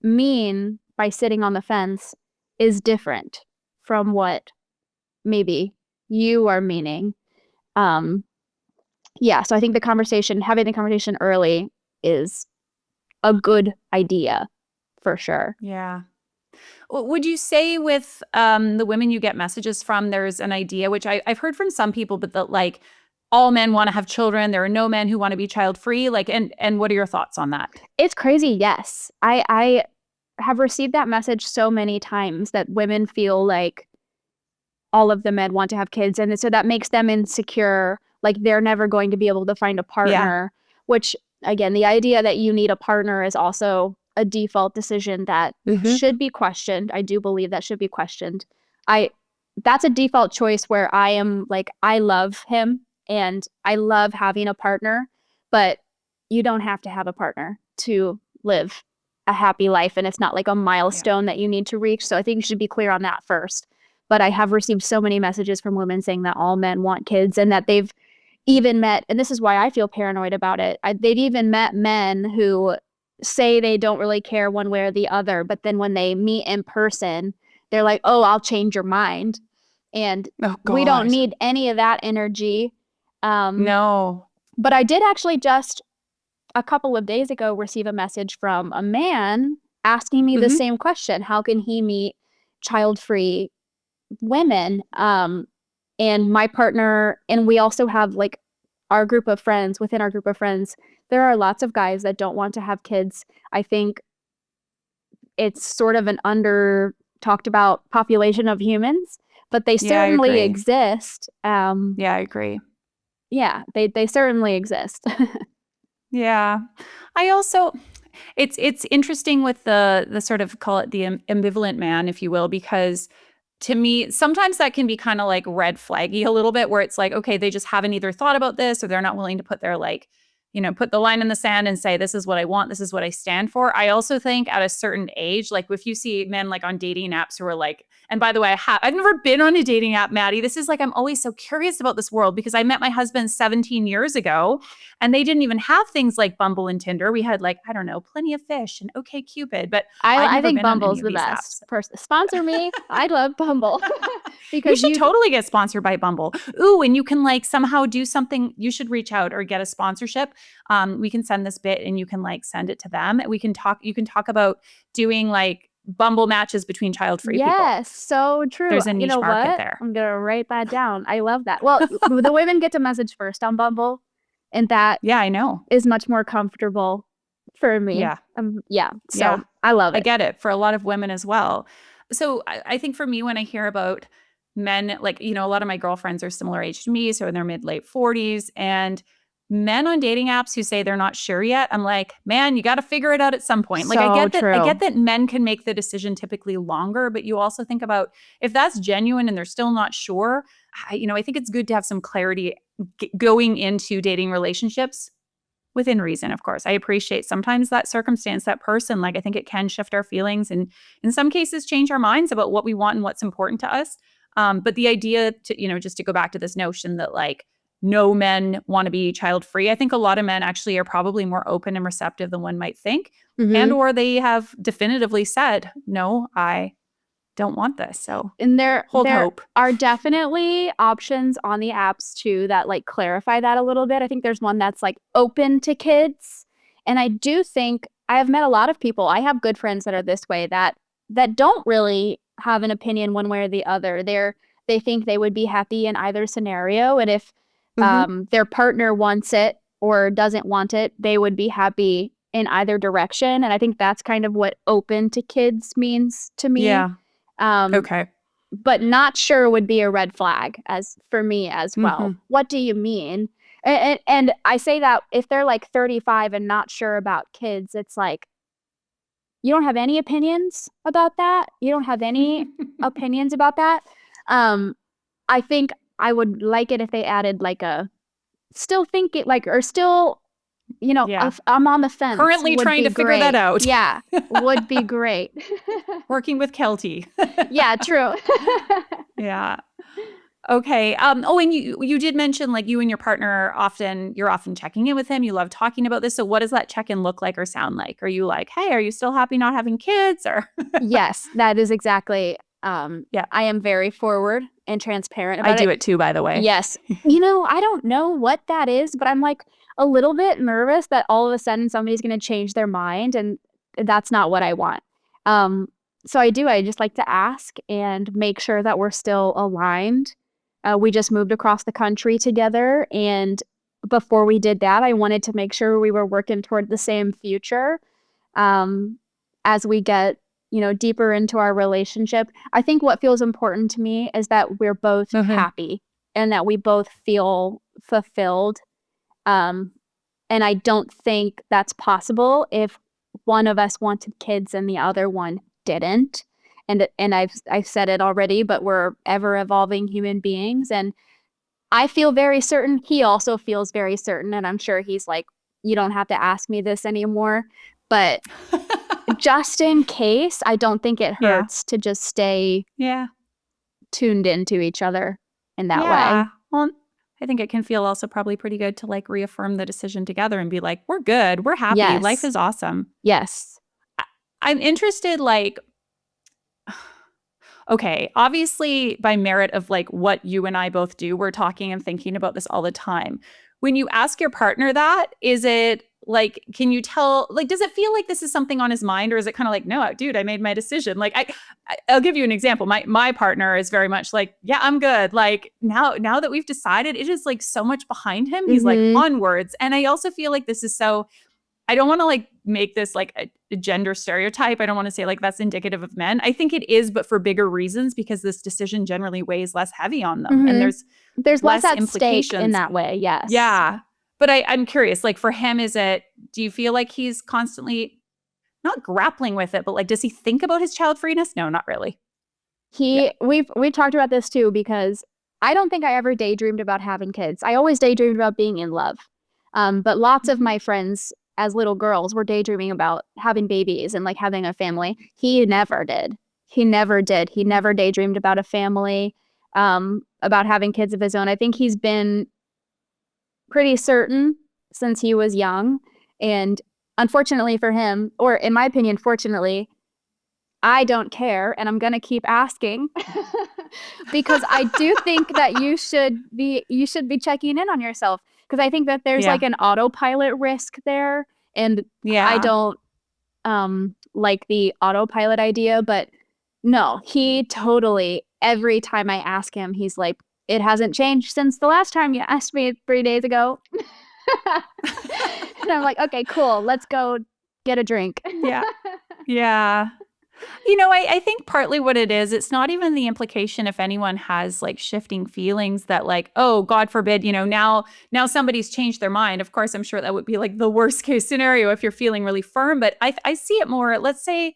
mean by sitting on the fence is different from what maybe you are meaning. So I think having the conversation early is a good idea for sure. Yeah. Would you say with the women you get messages from, there's an idea, which I've heard from some people, but that like all men want to have children. There are no men who want to be child-free. Like, and what are your thoughts on that? It's crazy. Yes. I have received that message so many times, that women feel like all of the men want to have kids. And so that makes them insecure. Like they're never going to be able to find a partner, which again, the idea that you need a partner is also a default decision that should be questioned. I do believe that should be questioned. That's a default choice where I am like, I love him and I love having a partner, but you don't have to have a partner to live a happy life. And it's not like a milestone that you need to reach. So I think you should be clear on that first. But I have received so many messages from women saying that all men want kids, and that they've even met, and this is why I feel paranoid about it, they've even met men who say they don't really care one way or the other, but then when they meet in person, they're like, oh, I'll change your mind. And we don't need any of that energy. No. But I did actually just a couple of days ago receive a message from a man asking me the same question. How can he meet child-free women? And my partner, and we also have like our group of friends, within our group of friends, there are lots of guys that don't want to have kids. I think it's sort of an under talked about population of humans, but they certainly exist. I agree. Yeah, they certainly exist. Yeah. I also, it's interesting with the sort of, call it the ambivalent man, if you will, because to me, sometimes that can be kind of like red flaggy a little bit, where it's like, okay, they just haven't either thought about this, or they're not willing to put their like, put the line in the sand and say, this is what I want, this is what I stand for. I also think at a certain age, like if you see men like on dating apps who are like, and by the way, I've never been on a dating app, Maddie. This is like, I'm always so curious about this world, because I met my husband 17 years ago and they didn't even have things like Bumble and Tinder. We had like, I don't know, Plenty of Fish and OkCupid, but I think Bumble's the best. Sponsor me. I love Bumble. Because you should totally get sponsored by Bumble. Ooh, and you can like somehow do something. You should reach out or get a sponsorship. We can send this bit and you can like send it to them. You can talk about doing like Bumble matches between child-free people. Yes, so true. There's a niche market there. I'm going to write that down. I love that. Well, the women get to message first on Bumble, and that I know is much more comfortable for me. So I love it. I get it for a lot of women as well. So I think for me, when I hear about men, like, a lot of my girlfriends are similar age to me, so in their mid-late 40s, and men on dating apps who say they're not sure yet, I'm like, man, you got to figure it out at some point. Like, I get that men can make the decision typically longer, but you also think about if that's genuine and they're still not sure, I think it's good to have some clarity going into dating relationships within reason, of course. I appreciate sometimes that circumstance, that person, like, I think it can shift our feelings and in some cases change our minds about what we want and what's important to us. But the idea to, just to go back to this notion that like, no men want to be child-free. I think a lot of men actually are probably more open and receptive than one might think. And or they have definitively said, no, I don't want this. So and there hold hope. are definitely options on the apps too that like clarify that a little bit. I think there's one that's like open to kids. And I do think I have met a lot of people. I have good friends that are this way that don't really have an opinion one way or the other. They think they would be happy in either scenario. And if their partner wants it or doesn't want it, they would be happy in either direction. And I think that's kind of what open to kids means to me. Yeah. Okay. But not sure would be a red flag as for me as well. What do you mean? And I say that if they're like 35 and not sure about kids, it's like, you don't have any opinions about that? You don't have any opinions about that? I think I would like it if they added like a still thinking, like, or still, you know, I'm on the fence. Currently trying to figure that out. Yeah, would be great. Working with Keltie. Yeah, true. Yeah. Okay. Oh, and you did mention like you and your partner you're often checking in with him. You love talking about this. So what does that check-in look like or sound like? Are you like, hey, are you still happy not having kids? Or Yes, that is exactly. I am very forward and transparent about it. I do it too, by the way. Yes. You know, I don't know what that is, but I'm like a little bit nervous that all of a sudden somebody's going to change their mind, and that's not what I want. So I just like to ask and make sure that we're still aligned. We just moved across the country together, and before we did that, I wanted to make sure we were working toward the same future. As we get, you know, deeper into our relationship, I think what feels important to me is that we're both happy and that we both feel fulfilled. And I don't think that's possible if one of us wanted kids and the other one didn't. And I've said it already, but we're ever evolving human beings, and I feel very certain. He also feels very certain, and I'm sure he's like, you don't have to ask me this anymore. But just in case, I don't think it hurts to just stay tuned into each other in that way. Well, I think it can feel also probably pretty good to like reaffirm the decision together and be like, we're good, we're happy, life is awesome. Yes. I'm interested, like, okay, obviously by merit of like what you and I both do, we're talking and thinking about this all the time. When you ask your partner that, is it like, can you tell, like, does it feel like this is something on his mind, or is it kind of like, no, dude, I made my decision? Like, I'll give you an example. My partner is very much like, yeah, I'm good. Like now that we've decided, it is like so much behind him. He's like onwards. And I also feel like this is so, I don't want to like make this like a gender stereotype. I don't want to say like that's indicative of men. I think it is, but for bigger reasons, because this decision generally weighs less heavy on them. And there's less at stake in that way. Yes. Yeah. But I'm curious, like for him, do you feel like he's constantly not grappling with it, but like, does he think about his child-freeness? No, not really. We've talked about this too, because I don't think I ever daydreamed about having kids. I always daydreamed about being in love. But lots of my friends as little girls were daydreaming about having babies and like having a family. He never did. He never daydreamed about a family, about having kids of his own. I think he's been pretty certain since he was young. And unfortunately for him, or in my opinion, fortunately, I don't care, and I'm going to keep asking because I do think that you should be checking in on yourself, because I think that there's like an autopilot risk there, and I don't like the autopilot idea, but no, he totally, every time I ask him, he's like, it hasn't changed since the last time you asked me 3 days ago. And I'm like, okay, cool. Let's go get a drink. Yeah. You know, I think partly what it is, it's not even the implication if anyone has like shifting feelings that like, oh, God forbid, you know, now somebody's changed their mind. Of course, I'm sure that would be like the worst case scenario if you're feeling really firm. But I see it more, let's say,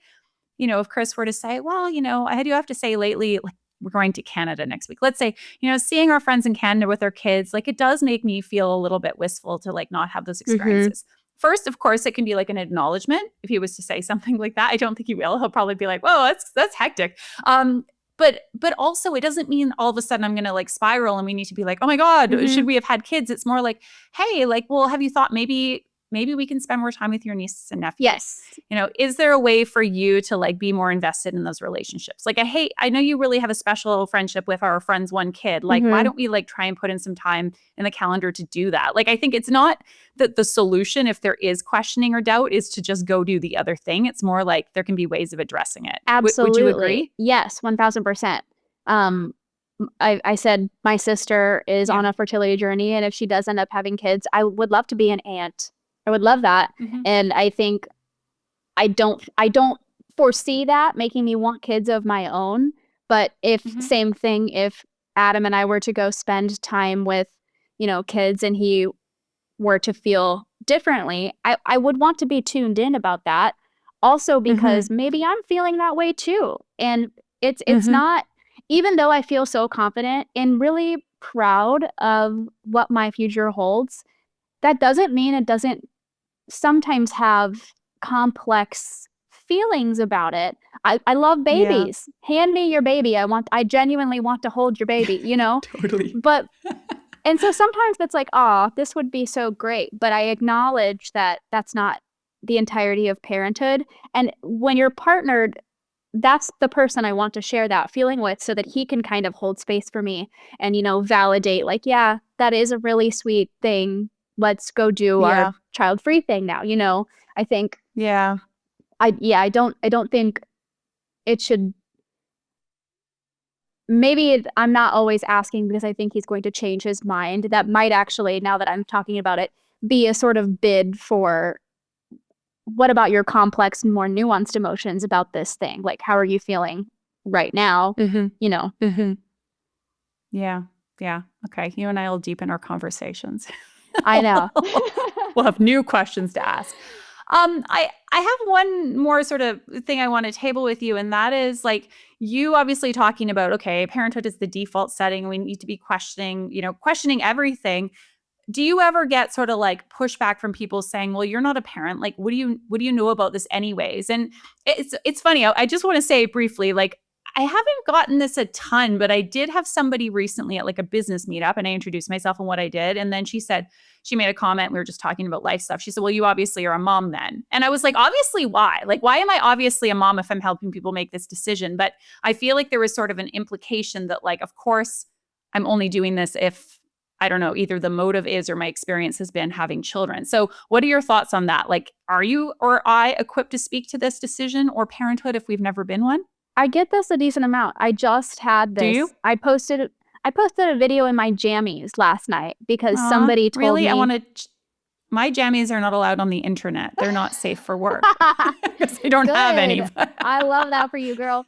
you know, if Chris were to say, well, you know, I do have to say lately, like, we're going to Canada next week. Let's say, you know, seeing our friends in Canada with their kids, like it does make me feel a little bit wistful to like not have those experiences. First, of course, it can be like an acknowledgement. If he was to say something like that, I don't think he will. He'll probably be like, whoa, that's hectic. But also it doesn't mean all of a sudden I'm going to like spiral and we need to be like, oh my God, should we have had kids? It's more like, hey, like, well, have you thought maybe maybe we can spend more time with your nieces and nephews. Yes. You know, is there a way for you to like be more invested in those relationships? Like, I know you really have a special friendship with our friend's one kid. Like, why don't we like try and put in some time in the calendar to do that? Like, I think it's not that the solution, if there is questioning or doubt, is to just go do the other thing. It's more like there can be ways of addressing it. Absolutely. Would you agree? Yes, 1000%. I said my sister is on a fertility journey, and if she does end up having kids, I would love to be an aunt. I would love that. And I think I don't foresee that making me want kids of my own. But if same thing, if Adam and I were to go spend time with, you know, kids and he were to feel differently, I would want to be tuned in about that. Also because maybe I'm feeling that way too. And it's not, even though I feel so confident and really proud of what my future holds, that doesn't mean it doesn't sometimes have complex feelings about it. I love babies. Hand me your baby. I genuinely want to hold your baby, you know? Totally. But, and so sometimes it's like, oh, this would be so great. But I acknowledge that that's not the entirety of parenthood. And when you're partnered, that's the person I want to share that feeling with so that he can kind of hold space for me and, you know, validate like, yeah, that is a really sweet thing. Let's go do our child-free thing now. You know, I think, I don't think it should, maybe I'm not always asking because I think he's going to change his mind. That might actually, now that I'm talking about it, be a sort of bid for, what about your complex and more nuanced emotions about this thing? Like, how are you feeling right now? You know? Yeah. Okay. You and I will deepen our conversations. I know. We'll have new questions to ask. I have one more sort of thing I want to table with you, and that is like you obviously talking about, okay, parenthood is the default setting. We need to be questioning everything. Do you ever get sort of like pushback from people saying, well, you're not a parent. Like, what do you know about this anyways? And it's funny. I just want to say briefly, like, I haven't gotten this a ton, but I did have somebody recently at like a business meetup, and I introduced myself and what I did. And then she made a comment. We were just talking about life stuff. She said, well, you obviously are a mom then. And I was like, obviously why? Like, why am I obviously a mom if I'm helping people make this decision? But I feel like there was sort of an implication that like, of course, I'm only doing this if, I don't know, either the motive is or my experience has been having children. So what are your thoughts on that? Like, are you or I equipped to speak to this decision or parenthood if we've never been one? I get this a decent amount. I just had this. Do you? I posted a video in my jammies last night because somebody told really? me. My jammies are not allowed on the internet. They're not safe for work because I don't have any. I love that for you, girl.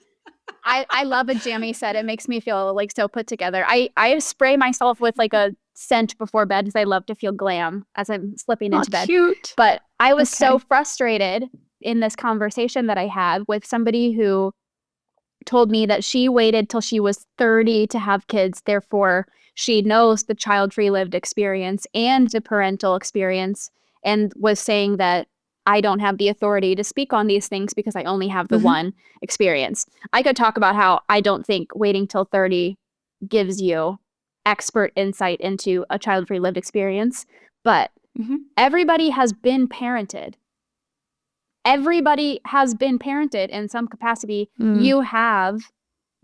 I love a jammy set. It makes me feel like so put together. I spray myself with like a scent before bed because I love to feel glam as I'm slipping into bed. Cute. But I was so frustrated in this conversation that I had with somebody who told me that she waited till she was 30 to have kids. Therefore, she knows the child-free lived experience and the parental experience, and was saying that I don't have the authority to speak on these things because I only have the one experience. I could talk about how I don't think waiting till 30 gives you expert insight into a child-free lived experience, but everybody has been parented. Everybody has been parented in some capacity. You have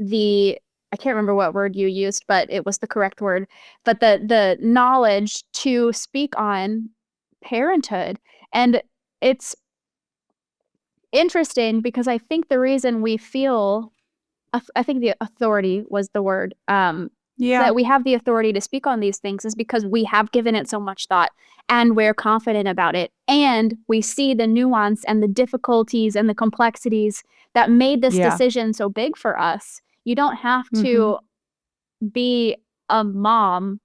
I can't remember what word you used, but it was the correct word. But the knowledge to speak on parenthood. And it's interesting because I think the reason we feel, I think the authority was the word, that we have the authority to speak on these things is because we have given it so much thought and we're confident about it. And we see the nuance and the difficulties and the complexities that made this decision so big for us. You don't have to be a mom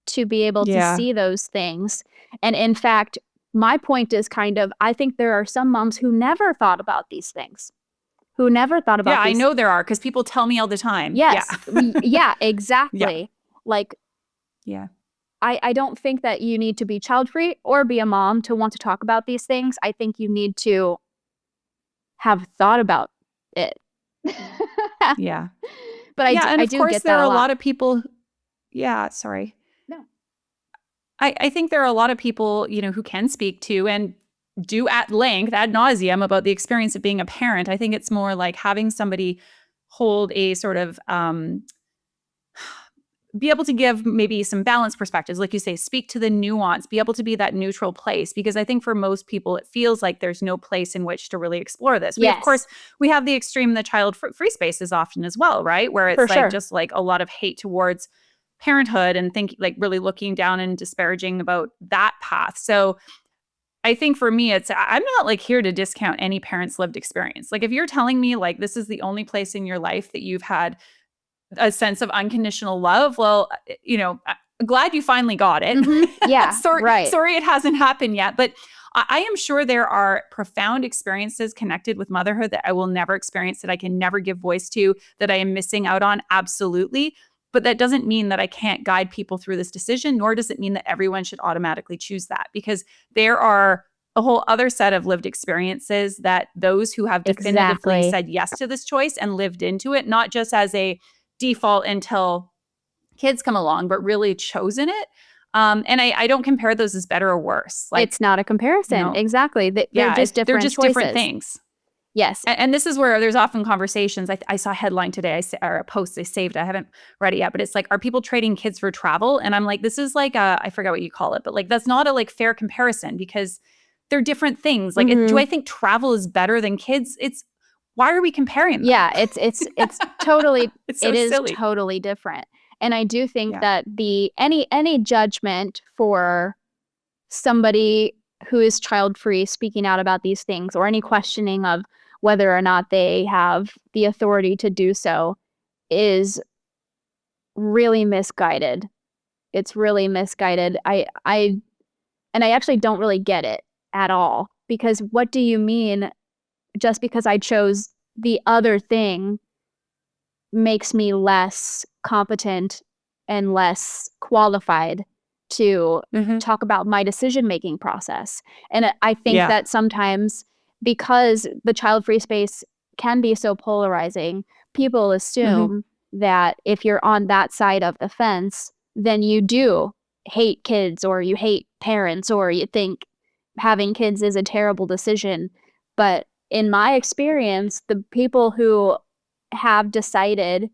to be able to see those things. And in fact, my point is kind of, I think there are some moms who never thought about these things. Who never thought about these. I know there are because people tell me all the time. Yes. Yeah, exactly. Like, I don't think that you need to be child-free or be a mom to want to talk about these things. I think you need to have thought about it. But and I of do course get there that are a a lot lot of people. Sorry. No. I think there are a lot of people, who can speak to and do at length, ad nauseum, about the experience of being a parent. I think it's more like having somebody hold a sort of be able to give maybe some balanced perspectives, like you say, speak to the nuance, be able to be that neutral place. Because I think for most people, it feels like there's no place in which to really explore this. Of course, we have the extreme in the child-free spaces often as well, right? Where it's just like a lot of hate towards parenthood and like really looking down and disparaging about that path. So I think for me, I'm not like here to discount any parent's lived experience. Like if you're telling me like this is the only place in your life that you've had a sense of unconditional love, well, I'm glad you finally got it. Mm-hmm. Yeah. Sorry it hasn't happened yet. But I am sure there are profound experiences connected with motherhood that I will never experience, that I can never give voice to, that I am missing out on. Absolutely. But that doesn't mean that I can't guide people through this decision, nor does it mean that everyone should automatically choose that, because there are a whole other set of lived experiences that those who have definitively said yes to this choice and lived into it, not just as a default until kids come along, but really chosen it. And I don't compare those as better or worse. Like, it's not a comparison. Exactly. They're just different choices. Different things. Yes. And this is where there's often conversations. I saw a headline today, or a post I saved. I haven't read it yet, but it's like, are people trading kids for travel? And I'm like, this is like I forget what you call it, but like, that's not a like fair comparison, because they're different things. Like, do I think travel is better than kids? Why are we comparing them? Yeah, it's totally, it's so silly. Totally different. And I do think that any judgment for somebody who is child-free speaking out about these things, or any questioning of whether or not they have the authority to do so, is really misguided. It's really misguided. I actually don't really get it at all, because what do you mean just because I chose the other thing makes me less competent and less qualified to talk about my decision-making process? And I think that sometimes, because the child-free space can be so polarizing, people assume that if you're on that side of the fence, then you do hate kids, or you hate parents, or you think having kids is a terrible decision. But in my experience, the people who have decided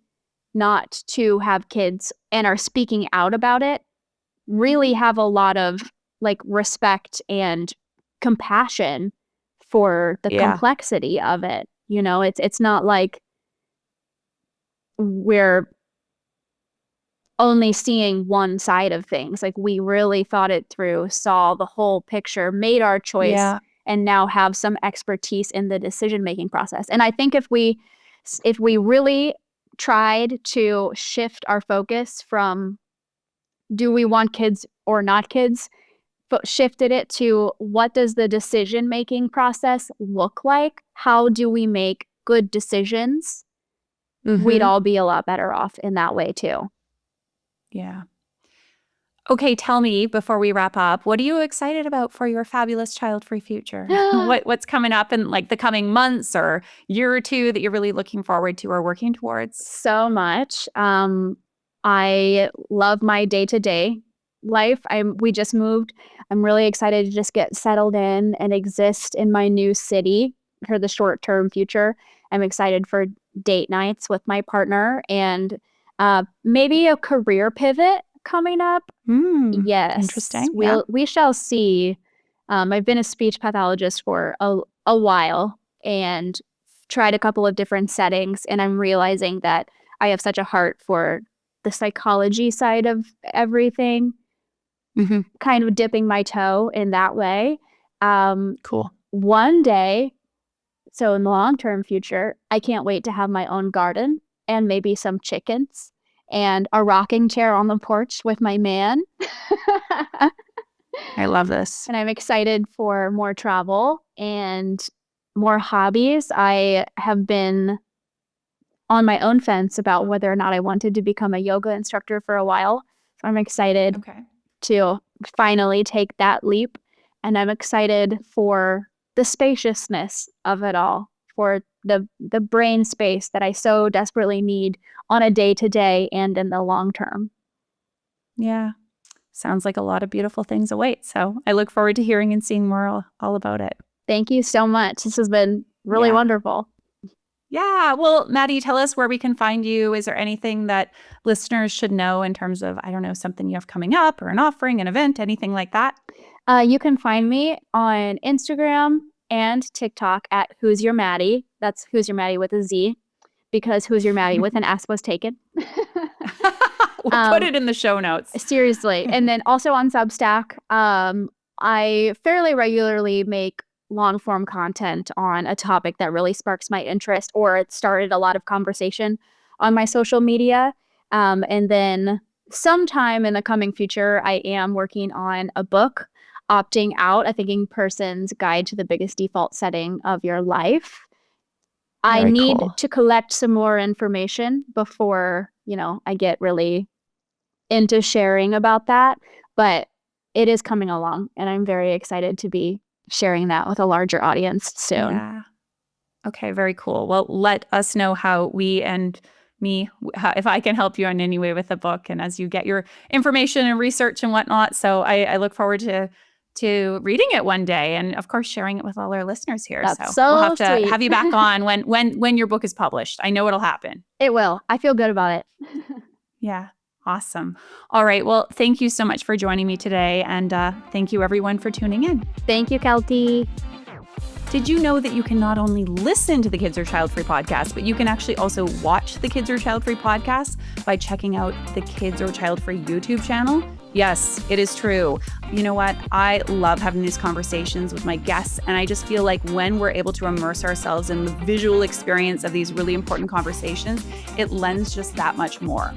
not to have kids and are speaking out about it really have a lot of like respect and compassion for the complexity of it. It's not like we're only seeing one side of things. Like, we really thought it through, saw the whole picture, made our choice, and now have some expertise in the decision-making process. And I think if we really tried to shift our focus from do we want kids or not kids, but shifted it to what does the decision-making process look like? How do we make good decisions? We'd all be a lot better off in that way too. Yeah. Okay, tell me, before we wrap up, what are you excited about for your fabulous child-free future? What's coming up in like the coming months or year or two that you're really looking forward to or working towards? So much. I love my day-to-day life. We just moved. I'm really excited to just get settled in and exist in my new city for the short-term future. I'm excited for date nights with my partner, and maybe a career pivot coming up. Yes. Interesting. We shall see. I've been a speech pathologist for a while and tried a couple of different settings, and I'm realizing that I have such a heart for the psychology side of everything, kind of dipping my toe in that way. Cool. One day, so in the long-term future, I can't wait to have my own garden and maybe some chickens and a rocking chair on the porch with my man. I love this. And I'm excited for more travel and more hobbies. I have been on my own fence about whether or not I wanted to become a yoga instructor for a while. So I'm excited to finally take that leap. And I'm excited for the spaciousness of it all, for the brain space that I so desperately need on a day-to-day and in the long term. Yeah. sounds like a lot of beautiful things await. So I look forward to hearing and seeing more all about it. Thank you so much. This has been really wonderful. Yeah. Well, Maddy, tell us where we can find you. Is there anything that listeners should know in terms of, I don't know, something you have coming up or an offering, an event, anything like that? You can find me on Instagram and TikTok at Who's Your Maddy. That's Who's Your Maddy with a Z, because Who's Your Maddy with an S was taken. We'll put it in the show notes. Seriously. And then also on Substack, I fairly regularly make long-form content on a topic that really sparks my interest, or it started a lot of conversation on my social media. And then sometime in the coming future, I am working on a book, Opting Out, a Thinking Person's Guide to the Biggest Default Setting of Your Life. I need to collect some more information before, I get really into sharing about that. But it is coming along, and I'm very excited to be sharing that with a larger audience soon. Yeah. Okay, very cool. Well, let us know how if I can help you in any way with the book, and as you get your information and research and whatnot. So I look forward to reading it one day, and of course sharing it with all our listeners here. That's so we'll have to sweet. have you back on when your book is published. I know it'll happen. It will. I feel good about it. Yeah. Awesome. All right. Well, thank you so much for joining me today. And thank you everyone for tuning in. Thank you, Keltie. Did you know that you can not only listen to the Kids Are Child-Free podcast, but you can actually also watch the Kids Are Child-Free podcast by checking out the Kids Are Child-Free YouTube channel? Yes, it is true. You know what? I love having these conversations with my guests, and I just feel like when we're able to immerse ourselves in the visual experience of these really important conversations, it lends just that much more.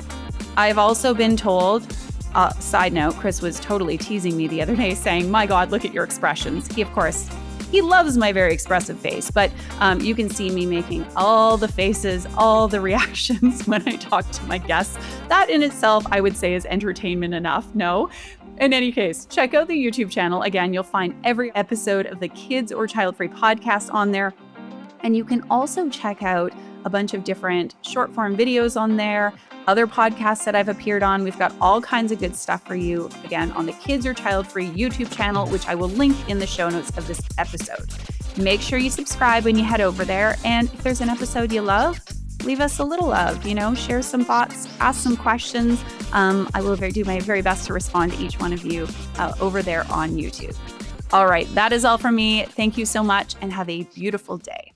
I've also been told, side note, Chris was totally teasing me the other day saying, my God, look at your expressions. He loves my very expressive face, but you can see me making all the faces, all the reactions when I talk to my guests. That in itself, I would say, is entertainment enough. No? In any case, check out the YouTube channel. Again, you'll find every episode of the Kids or Child-Free podcast on there. And you can also check out a bunch of different short form videos on there, other podcasts that I've appeared on. We've got all kinds of good stuff for you, again, on the Kids Are Child-Free YouTube channel, which I will link in the show notes of this episode. Make sure you subscribe when you head over there. And if there's an episode you love, leave us a little love, share some thoughts, ask some questions. I will do my very best to respond to each one of you over there on YouTube. All right, that is all from me. Thank you so much and have a beautiful day.